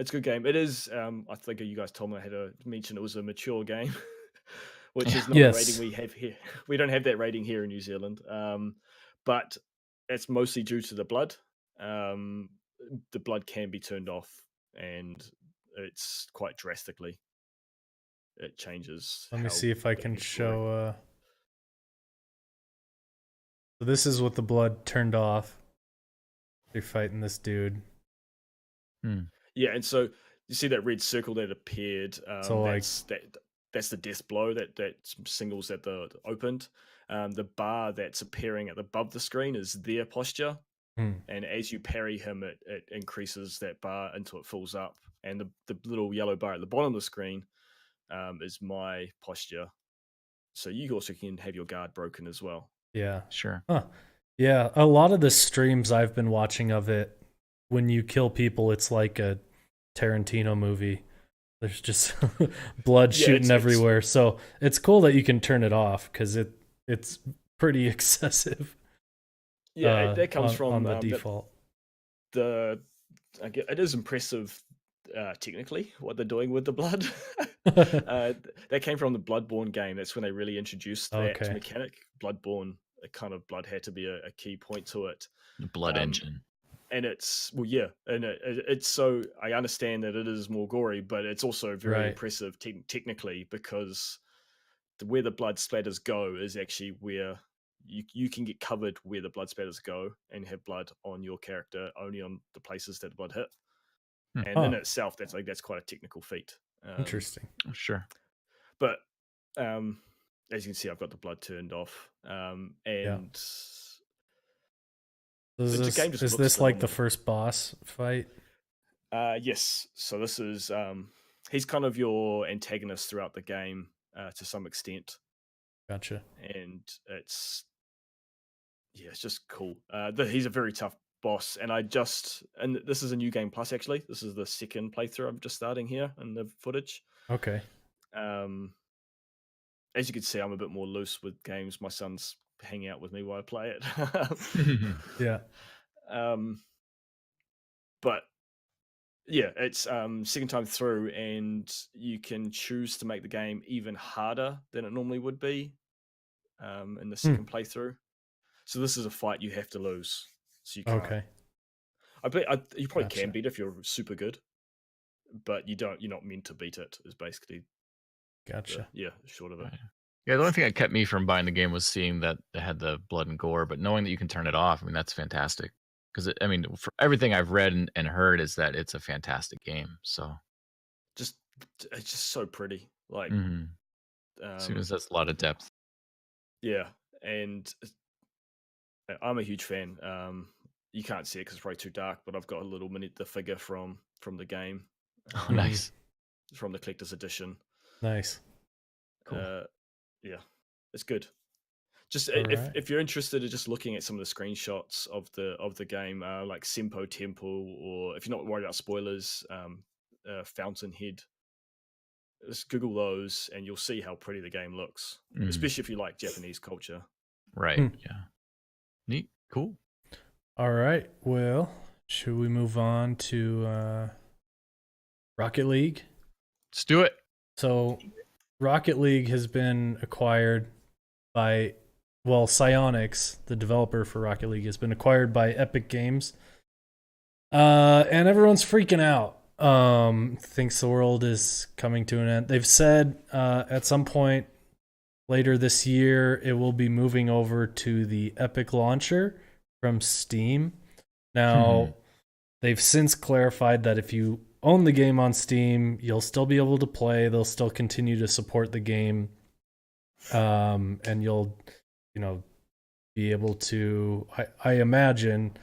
Speaker 4: good game. It is. I think you guys told me I had to mention it was a mature game, which is not a rating we have here. We don't have that rating here in New Zealand, but it's mostly due to the blood. The blood can be turned off, and it's quite drastically. It changes.
Speaker 3: Let me see if I can show. So this is what the blood turned off. They're fighting this dude.
Speaker 4: Yeah, and so you see that red circle that appeared.
Speaker 3: So
Speaker 4: that's the death blow that signals that the opened. The bar that's appearing above the screen is their posture, and as you parry him, it increases that bar until it fills up. And the little yellow bar at the bottom of the screen is my posture. So you also can have your guard broken as well.
Speaker 3: Yeah,
Speaker 1: sure.
Speaker 3: Yeah, a lot of the streams I've been watching of it, when you kill people, it's like a Tarantino movie. There's just blood shooting everywhere. So it's cool that you can turn it off, because it's pretty excessive.
Speaker 4: Yeah, that comes from
Speaker 3: the default.
Speaker 4: It is impressive technically what they're doing with the blood. That came from the Bloodborne game. That's when they really introduced that mechanic. Bloodborne, a kind of blood had to be a key point to it.
Speaker 1: The blood engine.
Speaker 4: And it's it's so I understand that it is more gory, but it's also very impressive technically, because where the blood splatters go is actually where you can get covered where the blood splatters go and have blood on your character only on the places that the blood hit. And in itself, that's quite a technical feat.
Speaker 3: Interesting.
Speaker 1: Sure.
Speaker 4: But as you can see, I've got the blood turned off.
Speaker 3: Is this like the first boss fight?
Speaker 4: Yes. So this is he's kind of your antagonist throughout the game to some extent.
Speaker 3: Gotcha.
Speaker 4: And it's just cool. He's a very tough boss, and this is a new game plus, actually. This is the second playthrough I'm just starting here in the footage.
Speaker 3: Okay.
Speaker 4: As you can see, I'm a bit more loose with games. My son's hang out with me while I play it.
Speaker 3: Yeah.
Speaker 4: But yeah, it's second time through, and you can choose to make the game even harder than it normally would be in the second playthrough. So this is a fight you have to lose. So you can't.
Speaker 3: Okay.
Speaker 4: You probably
Speaker 3: Gotcha.
Speaker 4: can beat it if you're super good, but you don't. You're not meant to beat it. Is basically
Speaker 3: Gotcha.
Speaker 4: short of it.
Speaker 1: Yeah, the only thing that kept me from buying the game was seeing that it had the blood and gore, but knowing that you can turn it off, I mean, that's fantastic. Because I mean, for everything I've read and heard is that it's a fantastic game. So
Speaker 4: It's just so pretty. Like,
Speaker 1: as soon as that's a lot of depth.
Speaker 4: Yeah, and I'm a huge fan. You can't see it because it's probably too dark, but I've got the figure from the game.
Speaker 1: Oh, nice.
Speaker 4: From the collector's edition.
Speaker 3: Nice.
Speaker 1: Cool.
Speaker 4: Yeah, it's good. Just
Speaker 3: Alright.
Speaker 4: if you're interested in just looking at some of the screenshots of the game, like Simpo Temple, or if you're not worried about spoilers, Fountainhead, just Google those and you'll see how pretty the game looks, especially if you like Japanese culture.
Speaker 1: Right. Yeah. Neat. Cool.
Speaker 3: All right. Well, should we move on to Rocket League?
Speaker 1: Let's do it.
Speaker 3: So, Rocket League has been acquired by, well, Psyonix, the developer for Rocket League, has been acquired by Epic Games. And everyone's freaking out. Thinks the world is coming to an end. They've said at some point later this year it will be moving over to the Epic launcher from Steam. Now, they've since clarified that if you own the game on Steam, you'll still be able to play. They'll still continue to support the game. And you'll, be able to, I imagine,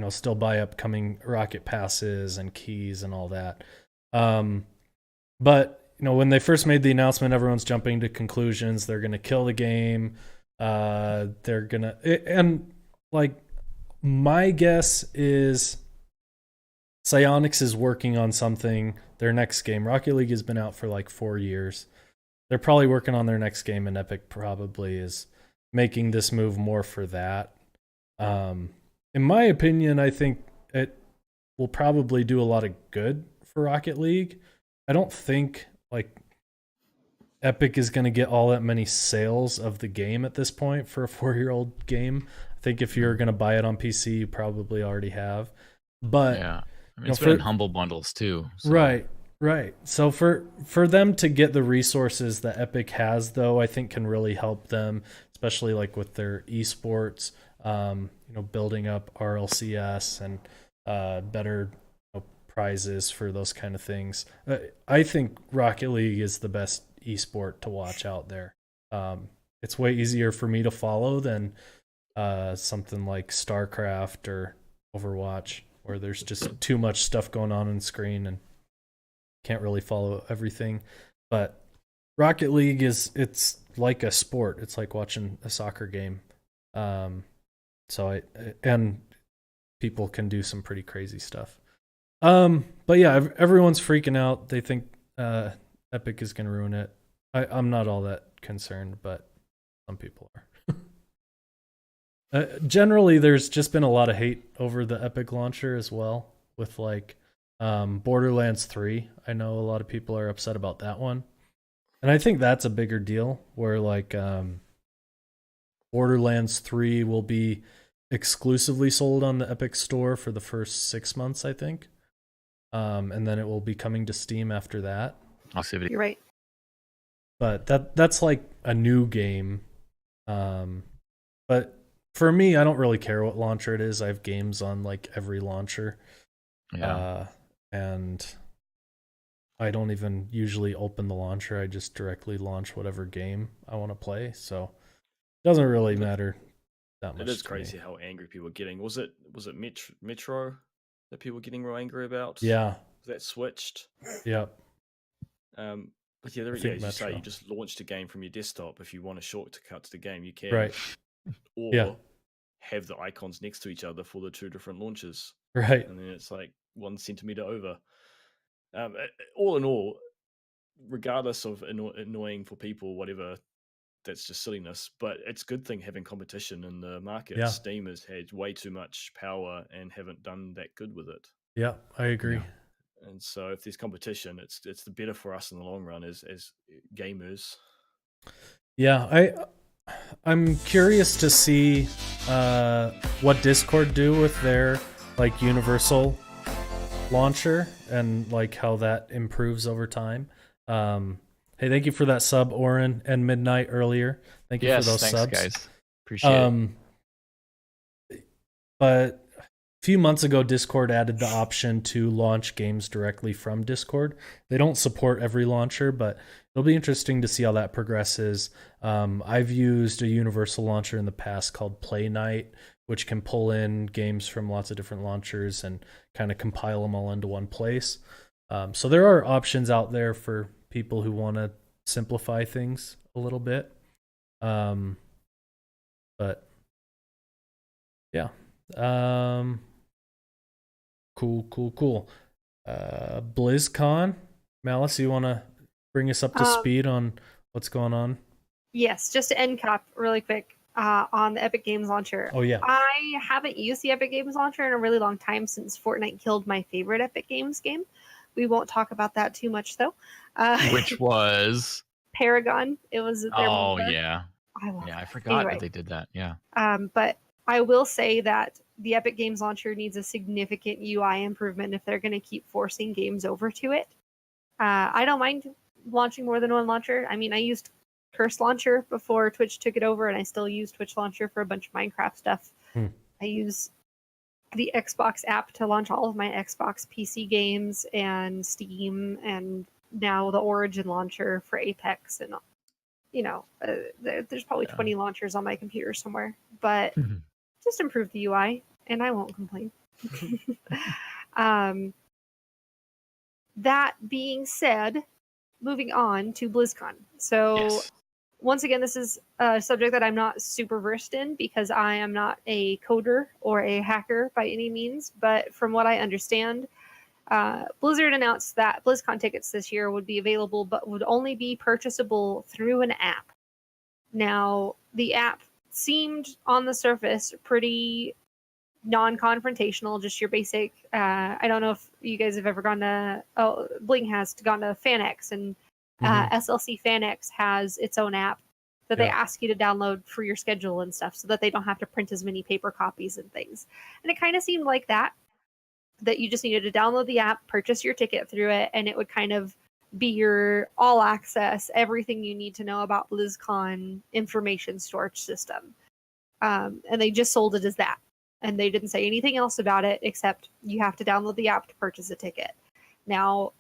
Speaker 3: still buy upcoming Rocket Passes and keys and all that. But, when they first made the announcement, everyone's jumping to conclusions. They're going to kill the game. They're going to, and like, my guess is Psyonix is working on something. Their next game, Rocket League, has been out for like 4 years. They're probably working on their next game, and Epic probably is making this move more for that. In my opinion, I think it will probably do a lot of good for Rocket League. I don't think like Epic is going to get all that many sales of the game at this point for a 4-year-old game. I think if you're going to buy it on PC, you probably already have. But
Speaker 1: yeah, I mean, it's been in humble bundles too. So.
Speaker 3: Right. So for them to get the resources that Epic has, though, I think can really help them, especially like with their esports, building up RLCS and better prizes for those kind of things. I think Rocket League is the best esport to watch out there. It's way easier for me to follow than something like StarCraft or Overwatch, where there's just too much stuff going on screen and can't really follow everything. But Rocket League it's like a sport. It's like watching a soccer game. And people can do some pretty crazy stuff. But yeah, everyone's freaking out. They think Epic is going to ruin it. I'm not all that concerned, but some people are. Generally, there's just been a lot of hate over the Epic launcher as well, with like Borderlands 3. I know a lot of people are upset about that one. And I think that's a bigger deal, where like Borderlands 3 will be exclusively sold on the Epic Store for the first 6 months, I think. And then it will be coming to Steam after that.
Speaker 1: I'll see it.
Speaker 2: You're right.
Speaker 3: But that's like a new game. But for me, I don't really care what launcher it is. I have games on like every launcher.
Speaker 1: Yeah.
Speaker 3: And I don't even usually open the launcher. I just directly launch whatever game I want to play. So it doesn't really matter that much.
Speaker 4: It is crazy how angry people are getting. Was it Metro that people were getting real angry about?
Speaker 3: Yeah.
Speaker 4: That switched.
Speaker 3: Yep.
Speaker 4: But yeah, as you say, you just launched a game from your desktop. If you want a shortcut to the game, you can.
Speaker 3: Right.
Speaker 4: Or have the icons next to each other for the two different launches.
Speaker 3: Right.
Speaker 4: And then it's like 1 centimeter over. All in all, regardless of annoying for people, whatever, that's just silliness. But it's a good thing having competition in the market.
Speaker 3: Yeah.
Speaker 4: Steam has had way too much power and haven't done that good with it.
Speaker 3: Yeah, I agree.
Speaker 1: Yeah.
Speaker 4: And so if there's competition, it's the better for us in the long run as gamers.
Speaker 3: Yeah, I'm curious to see what Discord do with their like universal launcher and like how that improves over time. Hey, thank you for that sub, Oren and Midnight earlier. Thank you for those
Speaker 1: thanks,
Speaker 3: subs,
Speaker 1: guys. Appreciate it.
Speaker 3: But a few months ago, Discord added the option to launch games directly from Discord. They don't support every launcher, but it'll be interesting to see how that progresses. I've used a universal launcher in the past called Play Night, which can pull in games from lots of different launchers and kind of compile them all into one place. So there are options out there for people who want to simplify things a little bit. But yeah. Cool. BlizzCon, Malus, you want to bring us up to speed on what's going on?
Speaker 2: Yes, just to end cap really quick on the Epic Games Launcher.
Speaker 3: Oh yeah.
Speaker 2: I haven't used the Epic Games Launcher in a really long time since Fortnite killed my favorite Epic Games game. We won't talk about that too much though.
Speaker 1: Which was
Speaker 2: Paragon. It was their
Speaker 1: yeah. I forgot that they did that. Yeah.
Speaker 2: But I will say that the Epic Games Launcher needs a significant UI improvement if they're going to keep forcing games over to it. I don't mind launching more than one launcher. I mean, I used Curse Launcher before Twitch took it over, and I still use Twitch Launcher for a bunch of Minecraft stuff. I use the Xbox app to launch all of my Xbox PC games and Steam, and now the Origin launcher for Apex. And, there's probably 20 launchers on my computer somewhere, but just improve the UI, and I won't complain. That being said, moving on to BlizzCon. So once again, this is a subject that I'm not super versed in because I am not a coder or a hacker by any means. But from what I understand, Blizzard announced that BlizzCon tickets this year would be available, but would only be purchasable through an app. Now, the app seemed on the surface pretty non-confrontational, just your basic. I don't know if you guys have ever gone to. Oh, Bling has gone to FanX, and SLC FanX has its own app that they ask you to download for your schedule and stuff, so that they don't have to print as many paper copies and things. And it kind of seemed like that you just needed to download the app, purchase your ticket through it, and it would kind of be your all access, everything you need to know about BlizzCon information storage system. And they just sold it as that. And they didn't say anything else about it except you have to download the app to purchase a ticket. Now,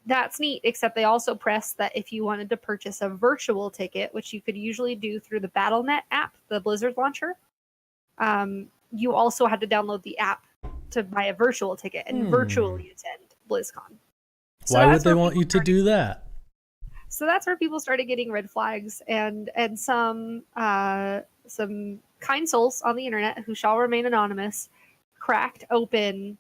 Speaker 2: that's neat, except they also pressed that if you wanted to purchase a virtual ticket, which you could usually do through the BattleNet app, the Blizzard launcher, you also had to download the app to buy a virtual ticket and virtually attend BlizzCon. So
Speaker 3: why would they want you to do that?
Speaker 2: So that's where people started getting red flags, and some kind souls on the internet who shall remain anonymous cracked open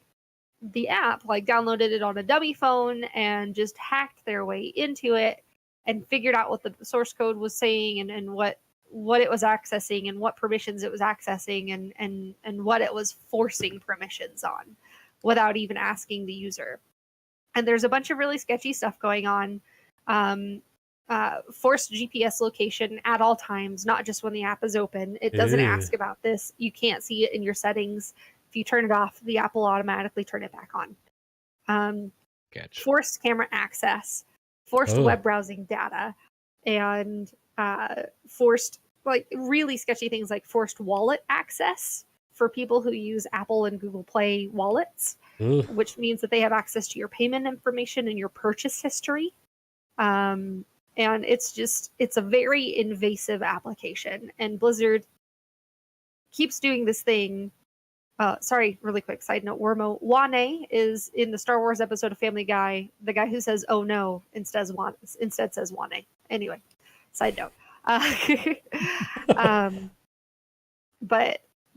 Speaker 2: the app, like downloaded it on a dummy phone and just hacked their way into it and figured out what the source code was saying and what it was accessing and what permissions it was accessing and what it was forcing permissions on without even asking the user. And there's a bunch of really sketchy stuff going on. Forced GPS location at all times, not just when the app is open. It doesn't ask about this. You can't see it in your settings. If you turn it off, the app will automatically turn it back on.
Speaker 1: Gotcha.
Speaker 2: Forced camera access, forced web browsing data, and forced, like, really sketchy things like forced wallet access for people who use Apple and Google Play wallets, which means that they have access to your payment information and your purchase history. And it's a very invasive application. And Blizzard keeps doing this thing. Sorry, really quick side note. Wormo Wane is in the Star Wars episode of Family Guy, the guy who says "Oh no" instead says Wane. Anyway, side note.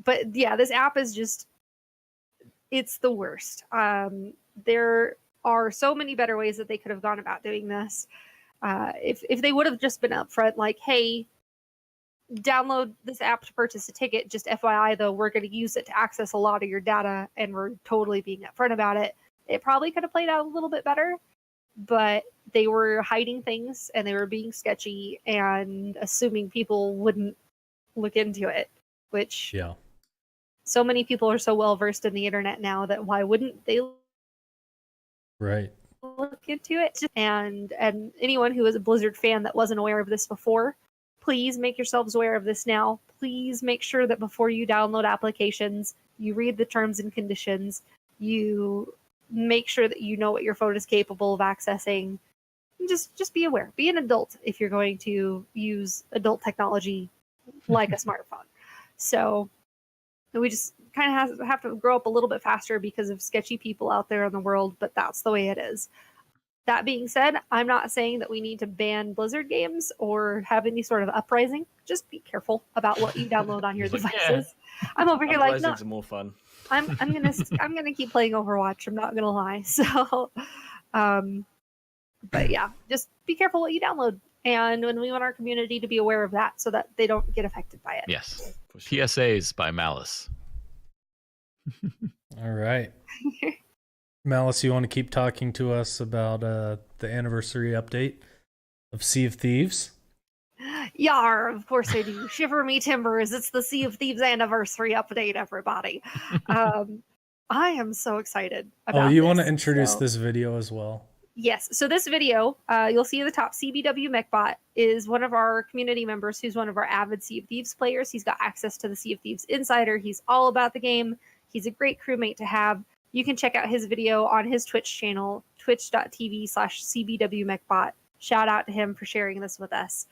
Speaker 2: But yeah, this app is just, it's the worst. There are so many better ways that they could have gone about doing this. If they would have just been upfront, like, hey, download this app to purchase a ticket. Just FYI, though, we're going to use it to access a lot of your data, and we're totally being upfront about it. It probably could have played out a little bit better, but they were hiding things and they were being sketchy and assuming people wouldn't look into it, which so many people are so well versed in the internet now that why wouldn't they look into it? And anyone who is a Blizzard fan that wasn't aware of this before, please make yourselves aware of this now. Please make sure that before you download applications, you read the terms and conditions. You make sure that you know what your phone is capable of accessing. Just be aware. Be an adult if you're going to use adult technology like a smartphone. So we just kind of have to grow up a little bit faster because of sketchy people out there in the world, but that's the way it is. That being said, I'm not saying that we need to ban Blizzard games or have any sort of uprising. Just be careful about what you download on your devices. I'm over here like, no,
Speaker 4: are more fun.
Speaker 2: I'm gonna keep playing Overwatch. I'm not gonna lie. So, but yeah, just be careful what you download, and when we want our community to be aware of that, so that they don't get affected by it.
Speaker 1: Yes. PSAs by Malus.
Speaker 3: All right. Malus, you want to keep talking to us about the anniversary update of Sea of Thieves?
Speaker 2: Yar, of course I do. Shiver me timbers. It's the Sea of Thieves anniversary update, everybody. I am so excited about
Speaker 3: you want to introduce this video as well?
Speaker 2: Yes. So this video, you'll see at the top, CBW MechBot is one of our community members who's one of our avid Sea of Thieves players. He's got access to the Sea of Thieves Insider. He's all about the game. He's a great crewmate to have. You can check out his video on his Twitch channel, twitch.tv/CBWMechBot. Shout out to him for sharing this with us.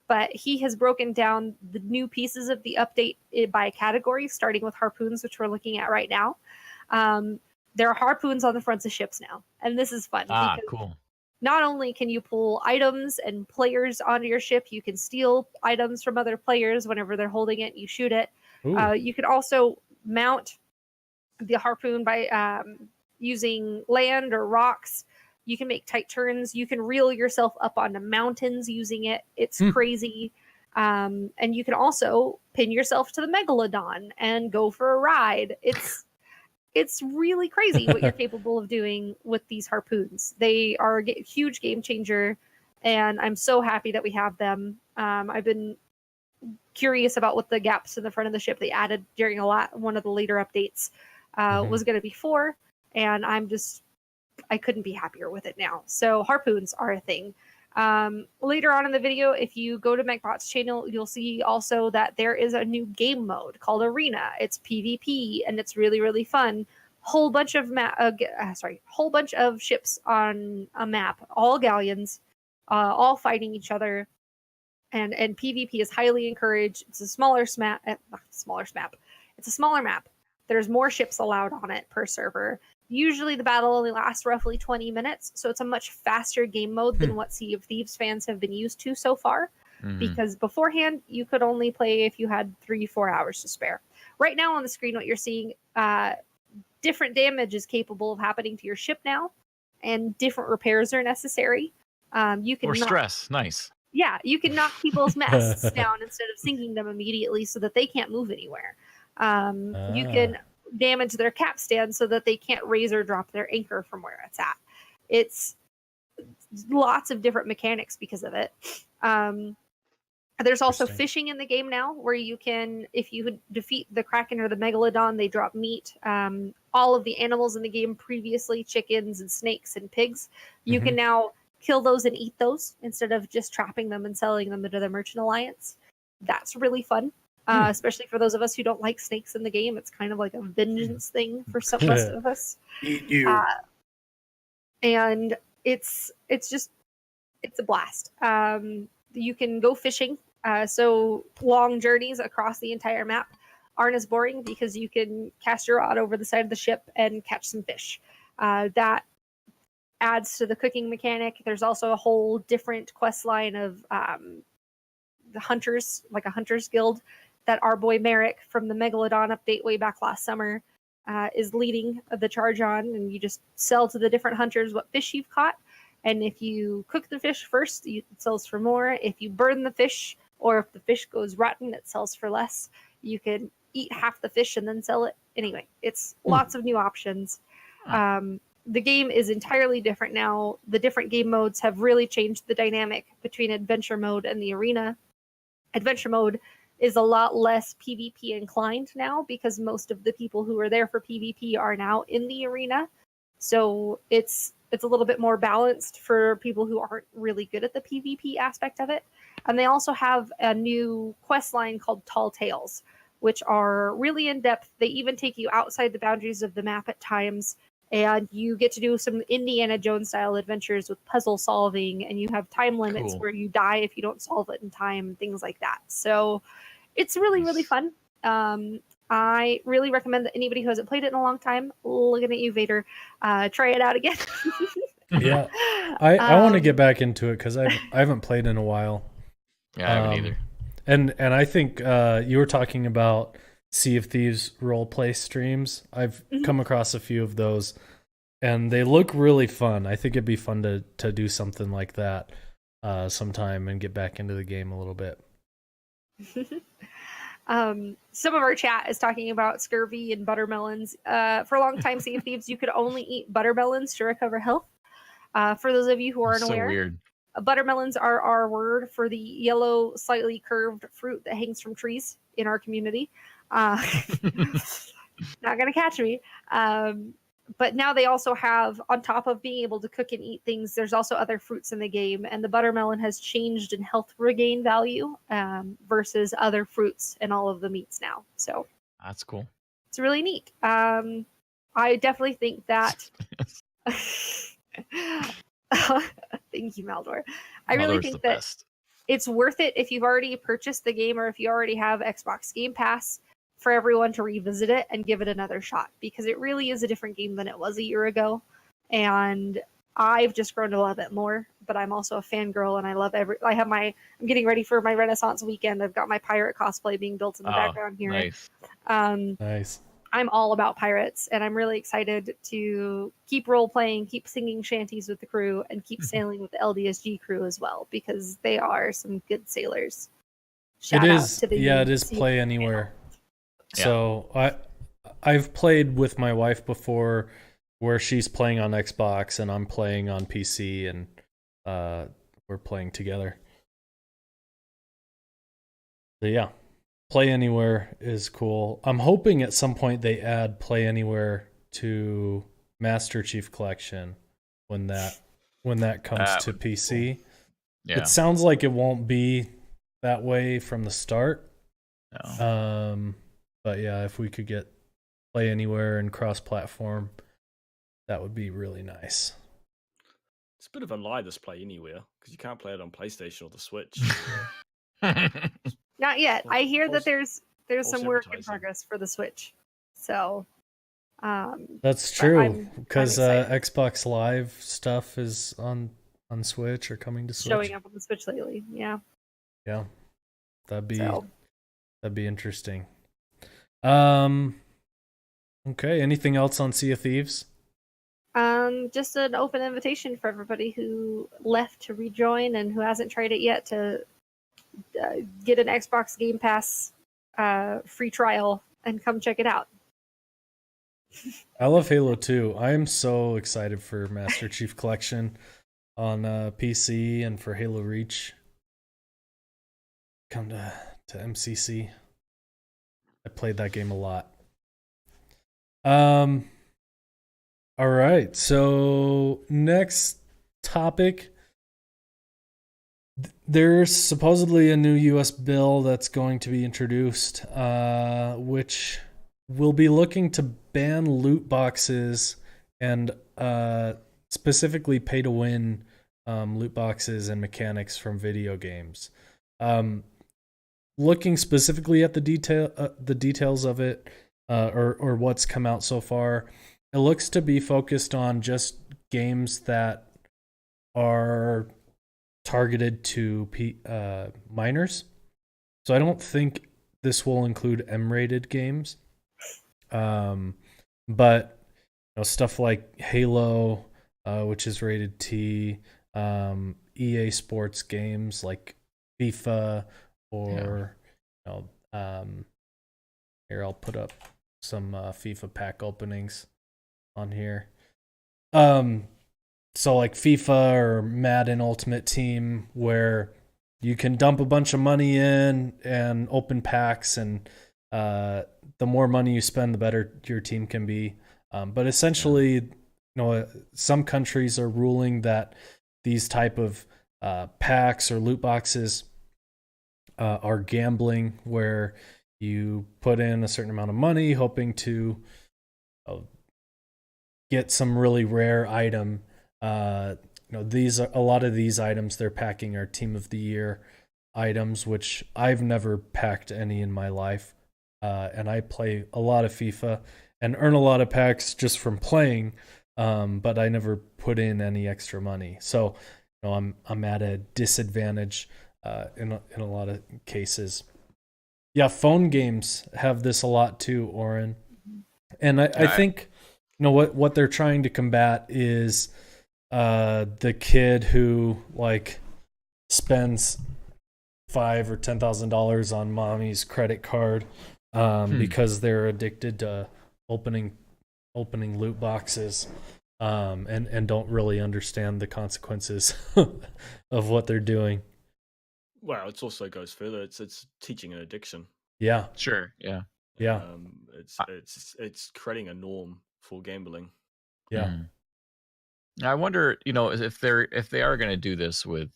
Speaker 2: But he has broken down the new pieces of the update by category, starting with harpoons, which we're looking at right now. There are harpoons on the fronts of ships now, and this is fun.
Speaker 1: Cool.
Speaker 2: Not only can you pull items and players onto your ship, you can steal items from other players whenever they're holding it. You shoot it. You can also mount the harpoon by using land or rocks. You can make tight turns. You can reel yourself up onto mountains using it. It's crazy. And you can also pin yourself to the Megalodon and go for a ride. It's really crazy what you're capable of doing with these harpoons. They are a huge game changer, and I'm so happy that we have them. I've been curious about what the gaps in the front of the ship they added during one of the later updates was going to be for, and I couldn't be happier with it now. So harpoons are a thing. Later on in the video, if you go to MechBot's channel, you'll see also that there is a new game mode called Arena. It's PvP, and it's really, really fun. Whole bunch of ships on a map, all galleons, all fighting each other, and PvP is highly encouraged. It's a smaller map. It's a smaller map. There's more ships allowed on it per server. Usually the battle only lasts roughly 20 minutes, so it's a much faster game mode than what Sea of Thieves fans have been used to so far, because beforehand, you could only play if you had 3-4 hours to spare. Right now on the screen, what you're seeing, different damage is capable of happening to your ship now, and different repairs are necessary. You can
Speaker 1: stress, nice.
Speaker 2: Yeah, you can knock people's masts down instead of sinking them immediately so that they can't move anywhere. You can damage their capstan so that they can't raise or drop their anchor from where it's at. It's lots of different mechanics because of it. There's also fishing in the game now, where you can, if you defeat the Kraken or the Megalodon, they drop meat. All of the animals in the game previously, chickens and snakes and pigs, you can now kill those and eat those instead of just trapping them and selling them into the Merchant Alliance. That's really fun. Especially for those of us who don't like snakes in the game. It's kind of like a vengeance thing for some of us.
Speaker 3: Eat you.
Speaker 2: And it's a blast. You can go fishing. So long journeys across the entire map aren't as boring because you can cast your rod over the side of the ship and catch some fish. That adds to the cooking mechanic. There's also a whole different quest line of the hunters, like a hunter's guild, that our boy Merrick from the Megalodon update way back last summer is leading the charge on, and you just sell to the different hunters what fish you've caught, And if you cook the fish first, it sells for more. If you burn the fish, or if the fish goes rotten, it sells for less. You can eat half the fish and then sell it. Anyway, it's lots of new options. The game is entirely different now. The different game modes have really changed the dynamic between adventure mode and the arena. Adventure mode is a lot less PvP inclined now because most of the people who are there for PvP are now in the arena. So it's a little bit more balanced for people who aren't really good at the PvP aspect of it. And they also have a new quest line called Tall Tales, which are really in depth. They even take you outside the boundaries of the map at times. And you get to do some Indiana Jones style adventures with puzzle solving, and you have time limits where you die if you don't solve it in time, things like that. So it's really, really fun. I really recommend that anybody who hasn't played it in a long time, looking at you, Vader, try it out again.
Speaker 3: Yeah, I want to get back into it because I haven't played in a while.
Speaker 1: Yeah, I haven't either.
Speaker 3: And I think you were talking about Sea of Thieves roleplay streams. I've come across a few of those, and they look really fun. I think it'd be fun to do something like that sometime and get back into the game a little bit.
Speaker 2: Some of our chat is talking about scurvy and buttermelons. For a long time, Sea of Thieves, you could only eat buttermelons to recover health. For those of you who aren't aware,
Speaker 1: weird.
Speaker 2: Buttermelons are our word for the yellow, slightly curved fruit that hangs from trees in our community. Not gonna catch me. But now they also have, on top of being able to cook and eat things, there's also other fruits in the game, and the buttermelon has changed in health regain value versus other fruits and all of the meats now. So
Speaker 1: that's cool.
Speaker 2: It's really neat. I definitely think that. Thank you, Maldor. I really think that it's worth it if you've already purchased the game or if you already have Xbox Game Pass for everyone to revisit it and give it another shot, because it really is a different game than it was a year ago. And I've just grown to love it more, but I'm also a fangirl and I love I'm getting ready for my Renaissance weekend. I've got my pirate cosplay being built in the background here.
Speaker 1: Nice.
Speaker 3: Nice.
Speaker 2: I'm all about pirates, and I'm really excited to keep role-playing, keep singing shanties with the crew, and keep sailing with the LDSG crew as well, because they are some good sailors.
Speaker 3: It is play anywhere. Yeah. So I've played with my wife before where she's playing on Xbox and I'm playing on PC, and we're playing together. So yeah. Play Anywhere is cool. I'm hoping at some point they add Play Anywhere to Master Chief Collection when that comes to PC. Cool. Yeah. It sounds like it won't be that way from the start. No. But yeah, if we could get Play Anywhere and cross-platform, that would be really nice.
Speaker 4: It's a bit of a lie, this Play Anywhere, because you can't play it on PlayStation or the Switch.
Speaker 2: Not yet. I hear that there's some work in progress for the Switch. So
Speaker 3: that's true, because Xbox Live stuff is on Switch or coming to Switch.
Speaker 2: Showing up on the Switch lately. Yeah.
Speaker 3: Yeah. That'd be interesting. Okay, anything else on Sea of Thieves?
Speaker 2: Just an open invitation for everybody who left to rejoin and who hasn't tried it yet to get an Xbox Game Pass free trial and come check it out.
Speaker 3: I love Halo 2. I am so excited for Master Chief Collection on PC and for Halo Reach. Come to MCC. I played that game a lot. All right, so next topic. There's supposedly a new U.S. bill that's going to be introduced, which will be looking to ban loot boxes and specifically pay-to-win loot boxes and mechanics from video games. Looking specifically at the details of it, or what's come out so far, it looks to be focused on just games that are targeted to minors. So I don't think this will include M-rated games. But stuff like Halo, which is rated T, EA Sports games like FIFA or here I'll put up some FIFA pack openings on here. So like FIFA or Madden Ultimate Team, where you can dump a bunch of money in and open packs, and the more money you spend, the better your team can be. But essentially, some countries are ruling that these type of packs or loot boxes are gambling, where you put in a certain amount of money hoping to get some really rare item. These are a lot of these items they're packing are Team of the Year items, which I've never packed any in my life. And I play a lot of FIFA and earn a lot of packs just from playing, but I never put in any extra money. So I'm at a disadvantage in a lot of cases. Yeah, phone games have this a lot too, Oren. And I think what they're trying to combat is the kid who like spends $5,000 or $10,000 on mommy's credit card because they're addicted to opening loot boxes and don't really understand the consequences of what they're doing.
Speaker 4: Well, it also goes further. It's teaching an addiction.
Speaker 3: Yeah.
Speaker 1: Sure. Yeah.
Speaker 3: Yeah.
Speaker 4: It's creating a norm for gambling.
Speaker 3: Yeah.
Speaker 1: I wonder, if they are going to do this with,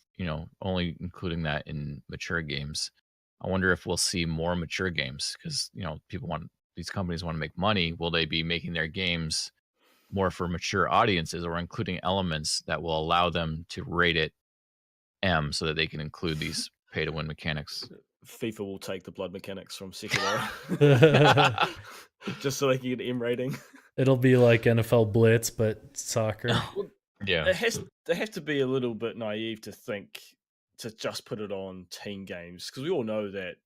Speaker 1: only including that in mature games. I wonder if we'll see more mature games because, these companies want to make money. Will they be making their games more for mature audiences, or including elements that will allow them to rate it M so that they can include these pay to win mechanics?
Speaker 4: FIFA will take the blood mechanics from Secular just so they can get M rating.
Speaker 3: It'll be like NFL Blitz, but soccer.
Speaker 1: Yeah.
Speaker 4: They have to be a little bit naive to think to just put it on teen games, because we all know that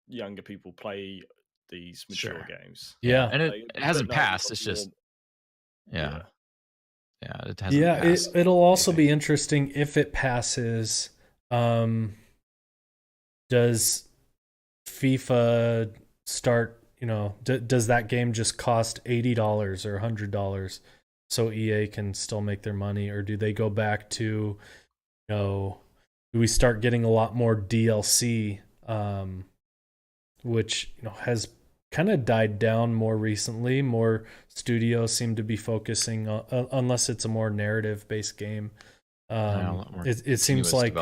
Speaker 4: younger people play these mature games.
Speaker 3: Yeah.
Speaker 1: And it hasn't passed. It's just, it hasn't passed.
Speaker 3: It'll also be interesting if it passes. Does FIFA start, does that game just cost $80 or $100 so EA can still make their money? Or do they go back to, do we start getting a lot more DLC, which, has kind of died down more recently. More studios seem to be focusing on, unless it's a more narrative-based game. It seems like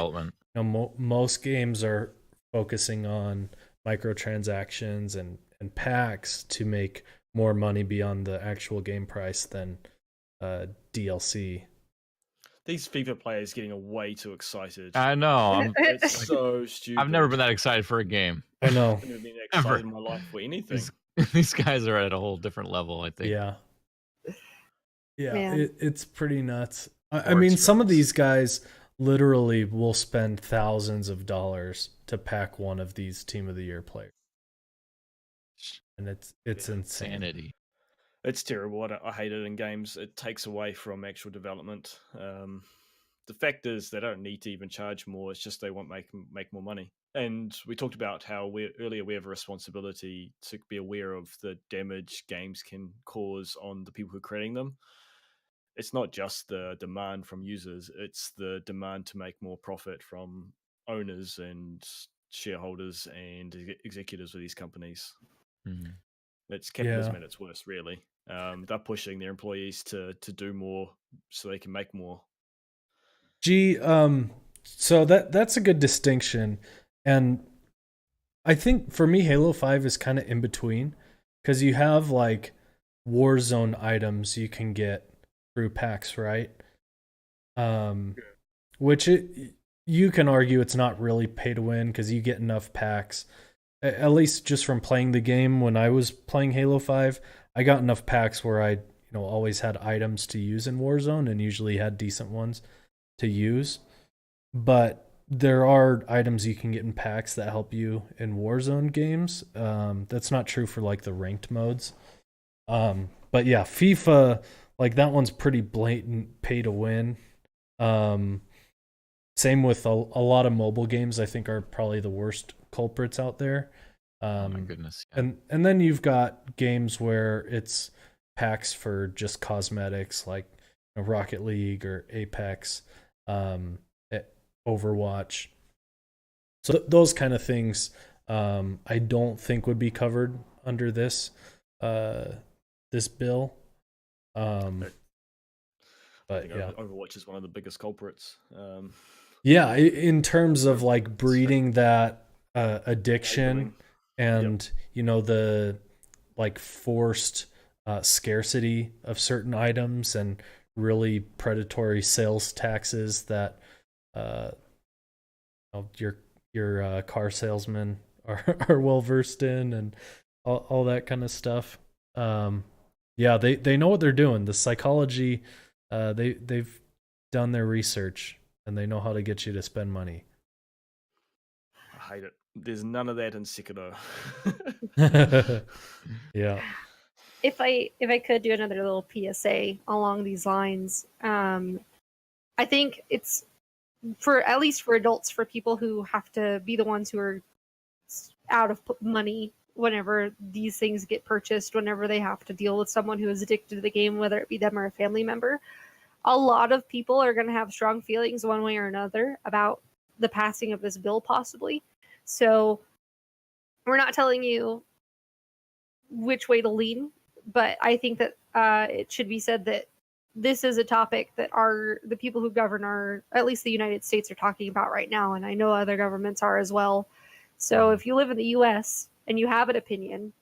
Speaker 3: most games are focusing on microtransactions and packs to make more money beyond the actual game price than DLC.
Speaker 4: These FIFA players getting way too excited.
Speaker 1: I know.
Speaker 4: It's so stupid.
Speaker 1: I've never been that excited for a game.
Speaker 3: I know.
Speaker 4: I've never been that excited in my life for anything.
Speaker 1: These guys are at a whole different level, I think.
Speaker 3: Yeah. It's pretty nuts. I mean, some of these guys literally will spend thousands of dollars to pack one of these Team of the Year players, and it's insanity.
Speaker 4: It's terrible. I hate it in games. It takes away from actual development. The fact is they don't need to even charge more. It's just they won't make more money. And we talked about how earlier we have a responsibility to be aware of the damage games can cause on the people who are creating them. It's not just the demand from users, it's the demand to make more profit from owners and shareholders and executives of these companies.
Speaker 1: Mm-hmm.
Speaker 4: It's capitalism at its worst, really. They're pushing their employees to do more so they can make more.
Speaker 3: So that's a good distinction. And I think for me, Halo 5 is kind of in between, because you have like Warzone items you can get through packs, right? Which you can argue it's not really pay to win because you get enough packs. At least just from playing the game when I was playing Halo 5, I got enough packs where I always had items to use in Warzone and usually had decent ones to use. But there are items you can get in packs that help you in Warzone games. That's not true for like the ranked modes. But yeah, FIFA, like that one's pretty blatant pay to win. Same with a lot of mobile games. I think are probably the worst culprits out there.
Speaker 1: Oh my goodness. Yeah.
Speaker 3: And then you've got games where it's packs for just cosmetics, like Rocket League or Apex, Overwatch. So those kind of things, I don't think would be covered under this bill. But yeah,
Speaker 4: Overwatch is one of the biggest culprits.
Speaker 3: Yeah, in terms of like breeding that addiction and the like forced scarcity of certain items and really predatory sales taxes that your car salesmen are well versed in, and all that kind of stuff. Yeah, they know what they're doing. The psychology, they've done their research and they know how to get you to spend money.
Speaker 4: I hate it. There's none of that in Sekiro.
Speaker 3: Yeah.
Speaker 2: If I could do another little PSA along these lines, I think it's at least for adults, for people who have to be the ones who are out of money whenever these things get purchased, whenever they have to deal with someone who is addicted to the game, whether it be them or a family member. A lot of people are going to have strong feelings one way or another about the passing of this bill, possibly. So we're not telling you which way to lean, but I think that it should be said that this is a topic that the people who govern at least the United States, are talking about right now, and I know other governments are as well. So if you live in the U.S. and you have an opinion,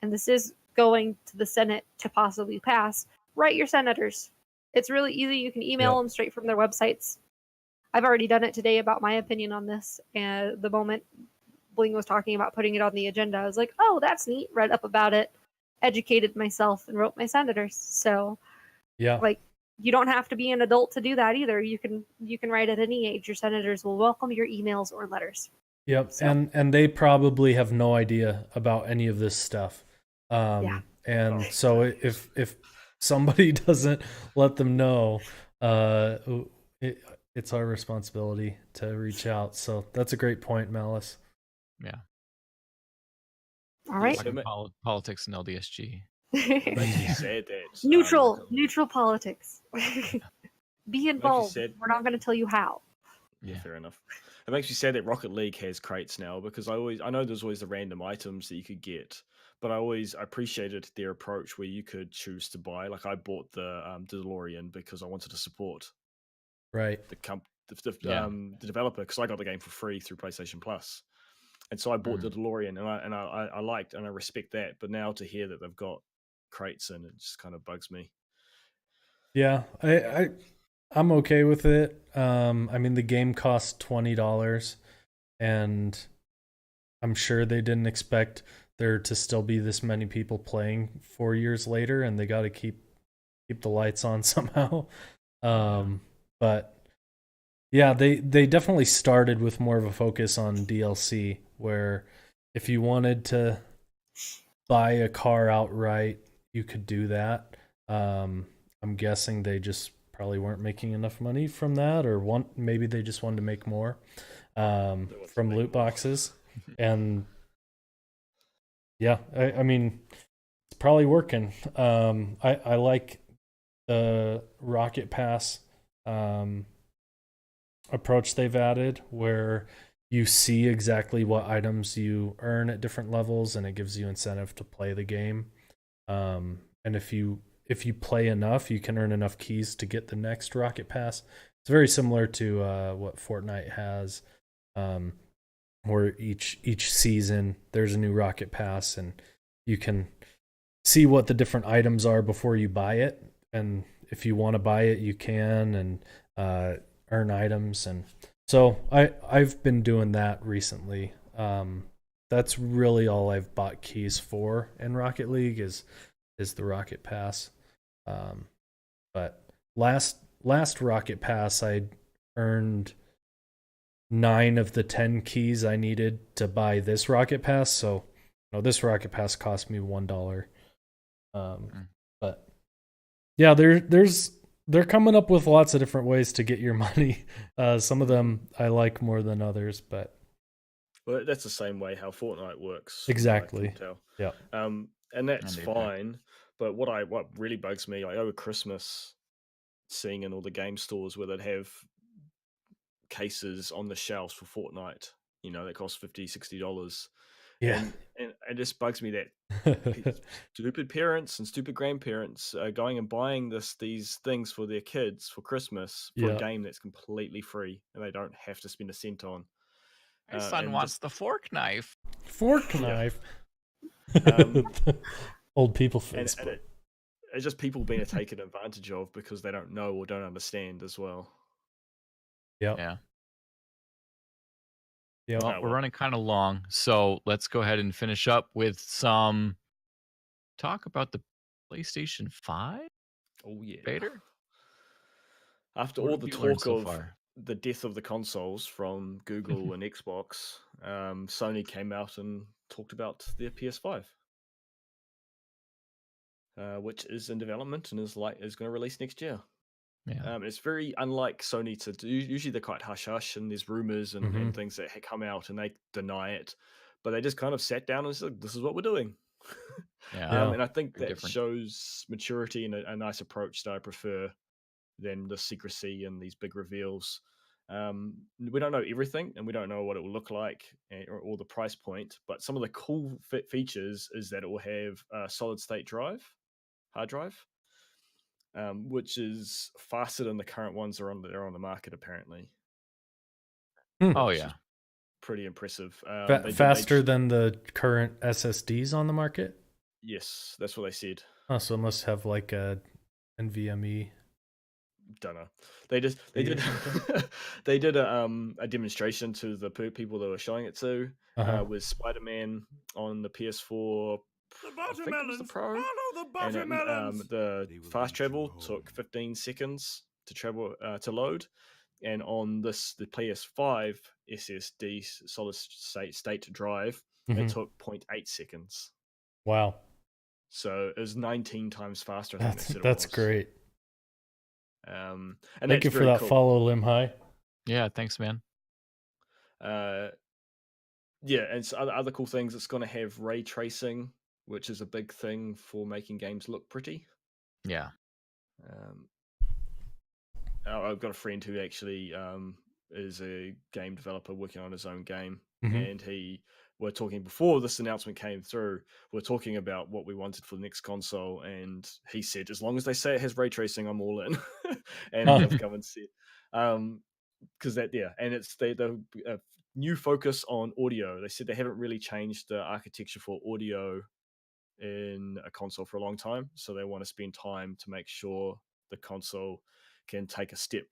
Speaker 2: and this is going to the Senate to possibly pass, write your senators. It's really easy. You can email them straight from their websites. I've already done it today about my opinion on this. And the moment Bling was talking about putting it on the agenda, I was like, oh, that's neat. Read up about it, educated myself, and wrote my senators. So, like, you don't have to be an adult to do that either. You can write at any age. Your senators will welcome your emails or letters.
Speaker 3: Yep, so. And they probably have no idea about any of this stuff. And so if somebody doesn't let them know, it's our responsibility to reach out. So that's a great point, Malus.
Speaker 1: Yeah.
Speaker 2: All right.
Speaker 1: Politics and LDSG.
Speaker 2: Neutral politics. Be involved. We're not going to tell you how.
Speaker 4: Yeah, fair enough. It makes me sad that Rocket League has crates now, because I know there's always the random items that you could get, but I always appreciated their approach where you could choose to buy. Like, I bought the DeLorean because I wanted to support the developer, because I got the game for free through PlayStation Plus, and so I bought the DeLorean, and I liked and I respect that. But now to hear that they've got crates in, it just kind of bugs me.
Speaker 3: Yeah, I'm okay with it. I mean, the game costs $20, and I'm sure they didn't expect there to still be this many people playing 4 years later, and they got to keep the lights on somehow. But yeah, they definitely started with more of a focus on DLC, where if you wanted to buy a car outright, you could do that. I'm guessing they just probably weren't making enough money from that, or maybe they just wanted to make more from loot boxes. And yeah, I mean, it's probably working. I like the Rocket Pass approach they've added, where you see exactly what items you earn at different levels, and it gives you incentive to play the game. And if you play enough, you can earn enough keys to get the next Rocket Pass. It's very similar to what Fortnite has, where each season there's a new Rocket Pass, and you can see what the different items are before you buy it. And if you want to buy it, you can, and earn items. And so I've been doing that recently. That's really all I've bought keys for in Rocket League is the Rocket Pass. But last Rocket Pass, I earned 9 of the 10 keys I needed to buy this Rocket Pass. So, this Rocket Pass cost me $1. But yeah, there's they're coming up with lots of different ways to get your money. Some of them I like more than others, but
Speaker 4: well, that's the same way how Fortnite works.
Speaker 3: Exactly. Yeah.
Speaker 4: And that's
Speaker 1: And
Speaker 4: fine. But what really bugs me, like over Christmas, seeing in all the game stores where they'd have cases on the shelves for Fortnite, that cost $50-$60.
Speaker 3: Yeah.
Speaker 4: And it just bugs me that stupid parents and stupid grandparents are going and buying these things for their kids for Christmas for a game that's completely free and they don't have to spend a cent on.
Speaker 1: My son wants the fork knife.
Speaker 3: Fork knife. Old people face.
Speaker 4: And it's just people being taken advantage of because they don't know or don't understand as well.
Speaker 1: Yeah.
Speaker 3: Yep.
Speaker 1: Well, we're running kind of long, so let's go ahead and finish up with some talk about the PlayStation 5.
Speaker 4: Oh yeah,
Speaker 1: Vader.
Speaker 4: After all the talk of the death of the consoles from Google and Xbox, Sony came out and talked about their PS5, which is in development and is going to release next year.
Speaker 1: Yeah.
Speaker 4: It's very unlike Sony to do. Usually they're quite hush hush and there's rumors and things that come out and they deny it, but they just kind of sat down and said, "This is what we're doing." And I think that shows maturity and a nice approach that I prefer than the secrecy and these big reveals. We don't know everything and we don't know what it will look like or the price point, but some of the cool features is that it will have a solid state hard drive, which is faster than the current ones that are on the market apparently.
Speaker 1: Oh yeah,
Speaker 4: pretty impressive.
Speaker 3: Faster than the current SSDs on the market?
Speaker 4: Yes, that's what they said.
Speaker 3: Oh, so it must have like a NVMe.
Speaker 4: Don't know. They did they did a demonstration to the people they were showing it to with Spider-Man on the PS4. I think it was the Pro, and the fast travel took 15 seconds to load, and on the PS5 SSD solid state drive, it took 0.8 seconds.
Speaker 3: Wow!
Speaker 4: So it was 19 times faster.
Speaker 3: That's great.
Speaker 4: And
Speaker 3: thank you for that follow, Lim High.
Speaker 1: Yeah, thanks, man.
Speaker 4: Yeah, and so other cool things. It's going to have ray tracing, which is a big thing for making games look pretty.
Speaker 1: Yeah.
Speaker 4: I've got a friend who actually is a game developer working on his own game, and we're talking before this announcement came through. We're talking about what we wanted for the next console, and he said, as long as they say it has ray tracing, I'm all in. And I've come and said, because and it's the new focus on audio. They said they haven't really changed the architecture for audio in a console for a long time, so they want to spend time to make sure the console can take a step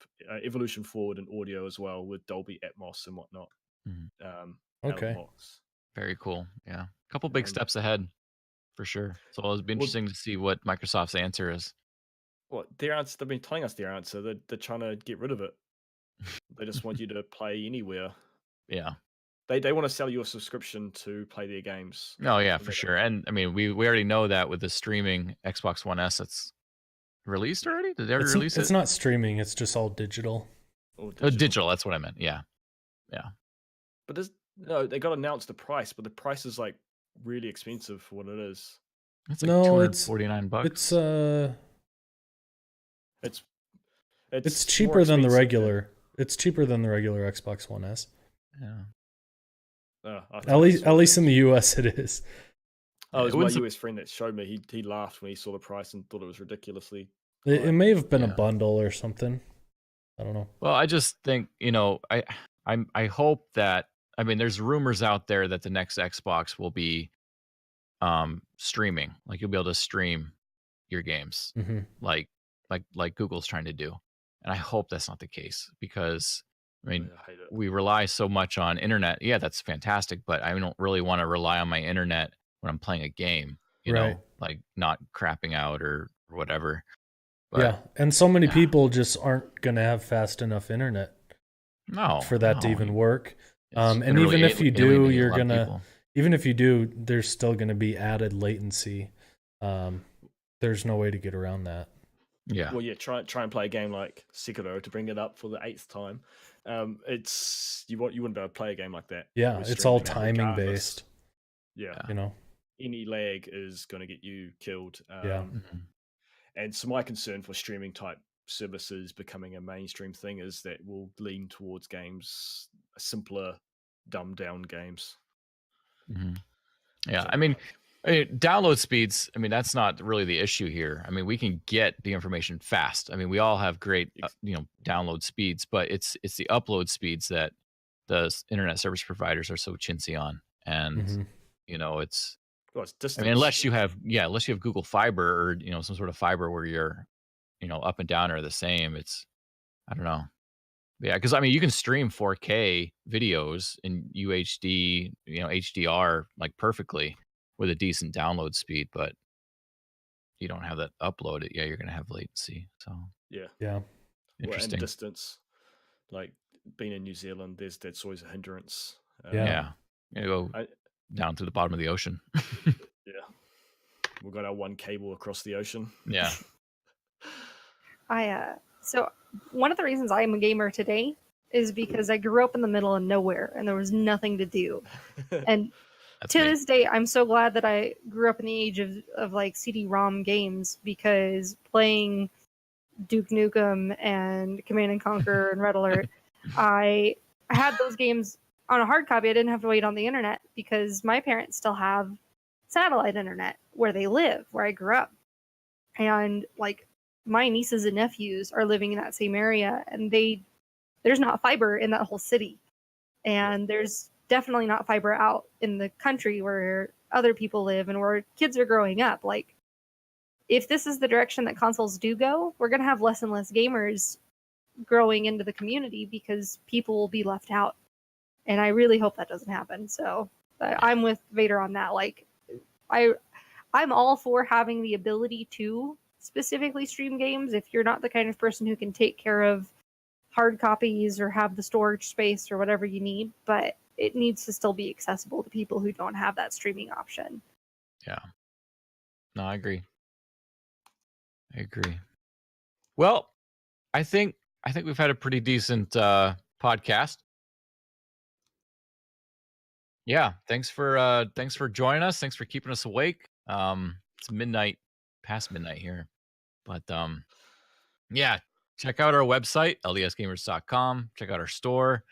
Speaker 4: evolution forward in audio as well with Dolby Atmos and whatnot.
Speaker 3: Okay.
Speaker 1: Very cool. Yeah. A couple big steps ahead for sure. So it'll be interesting to see what Microsoft's answer is.
Speaker 4: Well, their answer, they've been telling us their answer. They're trying to get rid of it. They just want you to play anywhere.
Speaker 1: Yeah.
Speaker 4: They want to sell you a subscription to play their games.
Speaker 1: Oh yeah, for sure. And I mean, we already know that with the streaming Xbox One S, it's released already. Did they already release it?
Speaker 3: It's not streaming. It's just all digital.
Speaker 1: Oh, digital. That's what I meant. Yeah.
Speaker 4: But they got announced the price, but the price is like really expensive for what it is.
Speaker 1: It's like $249.
Speaker 4: It's
Speaker 3: cheaper than the regular. It's cheaper than the regular Xbox One S.
Speaker 1: Yeah.
Speaker 3: At least in the US it is.
Speaker 4: Oh, it was my US friend that showed me. He laughed when he saw the price and thought it was ridiculously.
Speaker 3: It may have been a bundle or something. I don't know.
Speaker 1: Well, I just think, I hope that, I mean, there's rumors out there that the next Xbox will be streaming. Like you'll be able to stream your games, like Google's trying to do. And I hope that's not the case because, I mean, we rely so much on internet. Yeah, that's fantastic, but I don't really want to rely on my internet when I'm playing a game, you know, like not crapping out or whatever. But,
Speaker 3: and so many people just aren't going to have fast enough internet for that to even work. And even if you do, you're going to, even if you do, there's still going to be added latency. There's no way to get around that.
Speaker 1: Yeah.
Speaker 4: Well, yeah, try and play a game like Sekiro, to bring it up for the 8th time. It's you wouldn't be able to play a game like that.
Speaker 3: Yeah,
Speaker 4: with
Speaker 3: it's all
Speaker 4: streaming,
Speaker 3: timing
Speaker 4: regardless.
Speaker 3: based.
Speaker 4: Yeah,
Speaker 3: You know.
Speaker 4: any lag is going to get you killed.
Speaker 3: Yeah.
Speaker 1: Mhm.
Speaker 4: And so my concern for streaming type services becoming a mainstream thing is that we'll lean towards games, simpler, dumbed down games.
Speaker 1: Mhm. Yeah,
Speaker 4: So,
Speaker 1: I mean, download speeds. I mean, that's not really the issue here. I mean, we can get the information fast. I mean, we all have great, download speeds, but it's the upload speeds that the internet service providers are so chintzy on. And
Speaker 3: Mhm.
Speaker 1: it's.
Speaker 4: well, it's distance.
Speaker 1: I mean, unless you have Google Fiber or some sort of fiber where your up and down are the same. It's, I don't know. Yeah, because I mean, you can stream 4K videos in UHD, HDR like perfectly with a decent download speed, but you don't have that upload it. Yeah, you're gonna have latency. So
Speaker 4: Yeah.
Speaker 3: Yeah.
Speaker 4: Well, and
Speaker 1: interesting.
Speaker 4: distance, like being in New Zealand, that's always a hindrance.
Speaker 3: Yeah.
Speaker 1: You go down to the bottom of the ocean.
Speaker 4: Yeah, we've got our one cable across the ocean.
Speaker 1: Yeah.
Speaker 2: So one of the reasons I am a gamer today is because I grew up in the middle of nowhere and there was nothing to do. And
Speaker 1: That's
Speaker 2: to
Speaker 1: me.
Speaker 2: this day, I'm so glad that I grew up in the age of like CD-ROM games, because playing Duke Nukem and Command and Conquer and Red Alert, I had those games on a hard copy. I didn't have to wait on the internet because my parents still have satellite internet where they live, where I grew up. And like my nieces and nephews are living in that same area, and there's not fiber in that whole city. And there's definitely not fiber out in the country where other people live and where kids are growing up. Like, if this is the direction that consoles do go, we're going to have less and less gamers growing into the community because people will be left out. And I really hope that doesn't happen. So I'm with Vader on that. Like, I'm all for having the ability to specifically stream games if you're not the kind of person who can take care of hard copies or have the storage space or whatever you need, but it needs to still be accessible to people who don't have that streaming option.
Speaker 1: Yeah. No, I agree. Well, I think we've had a pretty decent podcast. Yeah, thanks for joining us. Thanks for keeping us awake. It's midnight, past midnight here. But yeah, check out our website, ldsgamers.com. Check out our store.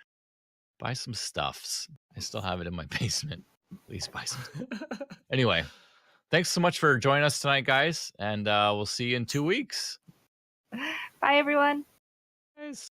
Speaker 1: Buy some stuffs. I still have it in my basement. Please buy some stuff. Anyway, thanks so much for joining us tonight, guys, and we'll see you in 2 weeks.
Speaker 2: Bye, everyone.
Speaker 1: Guys.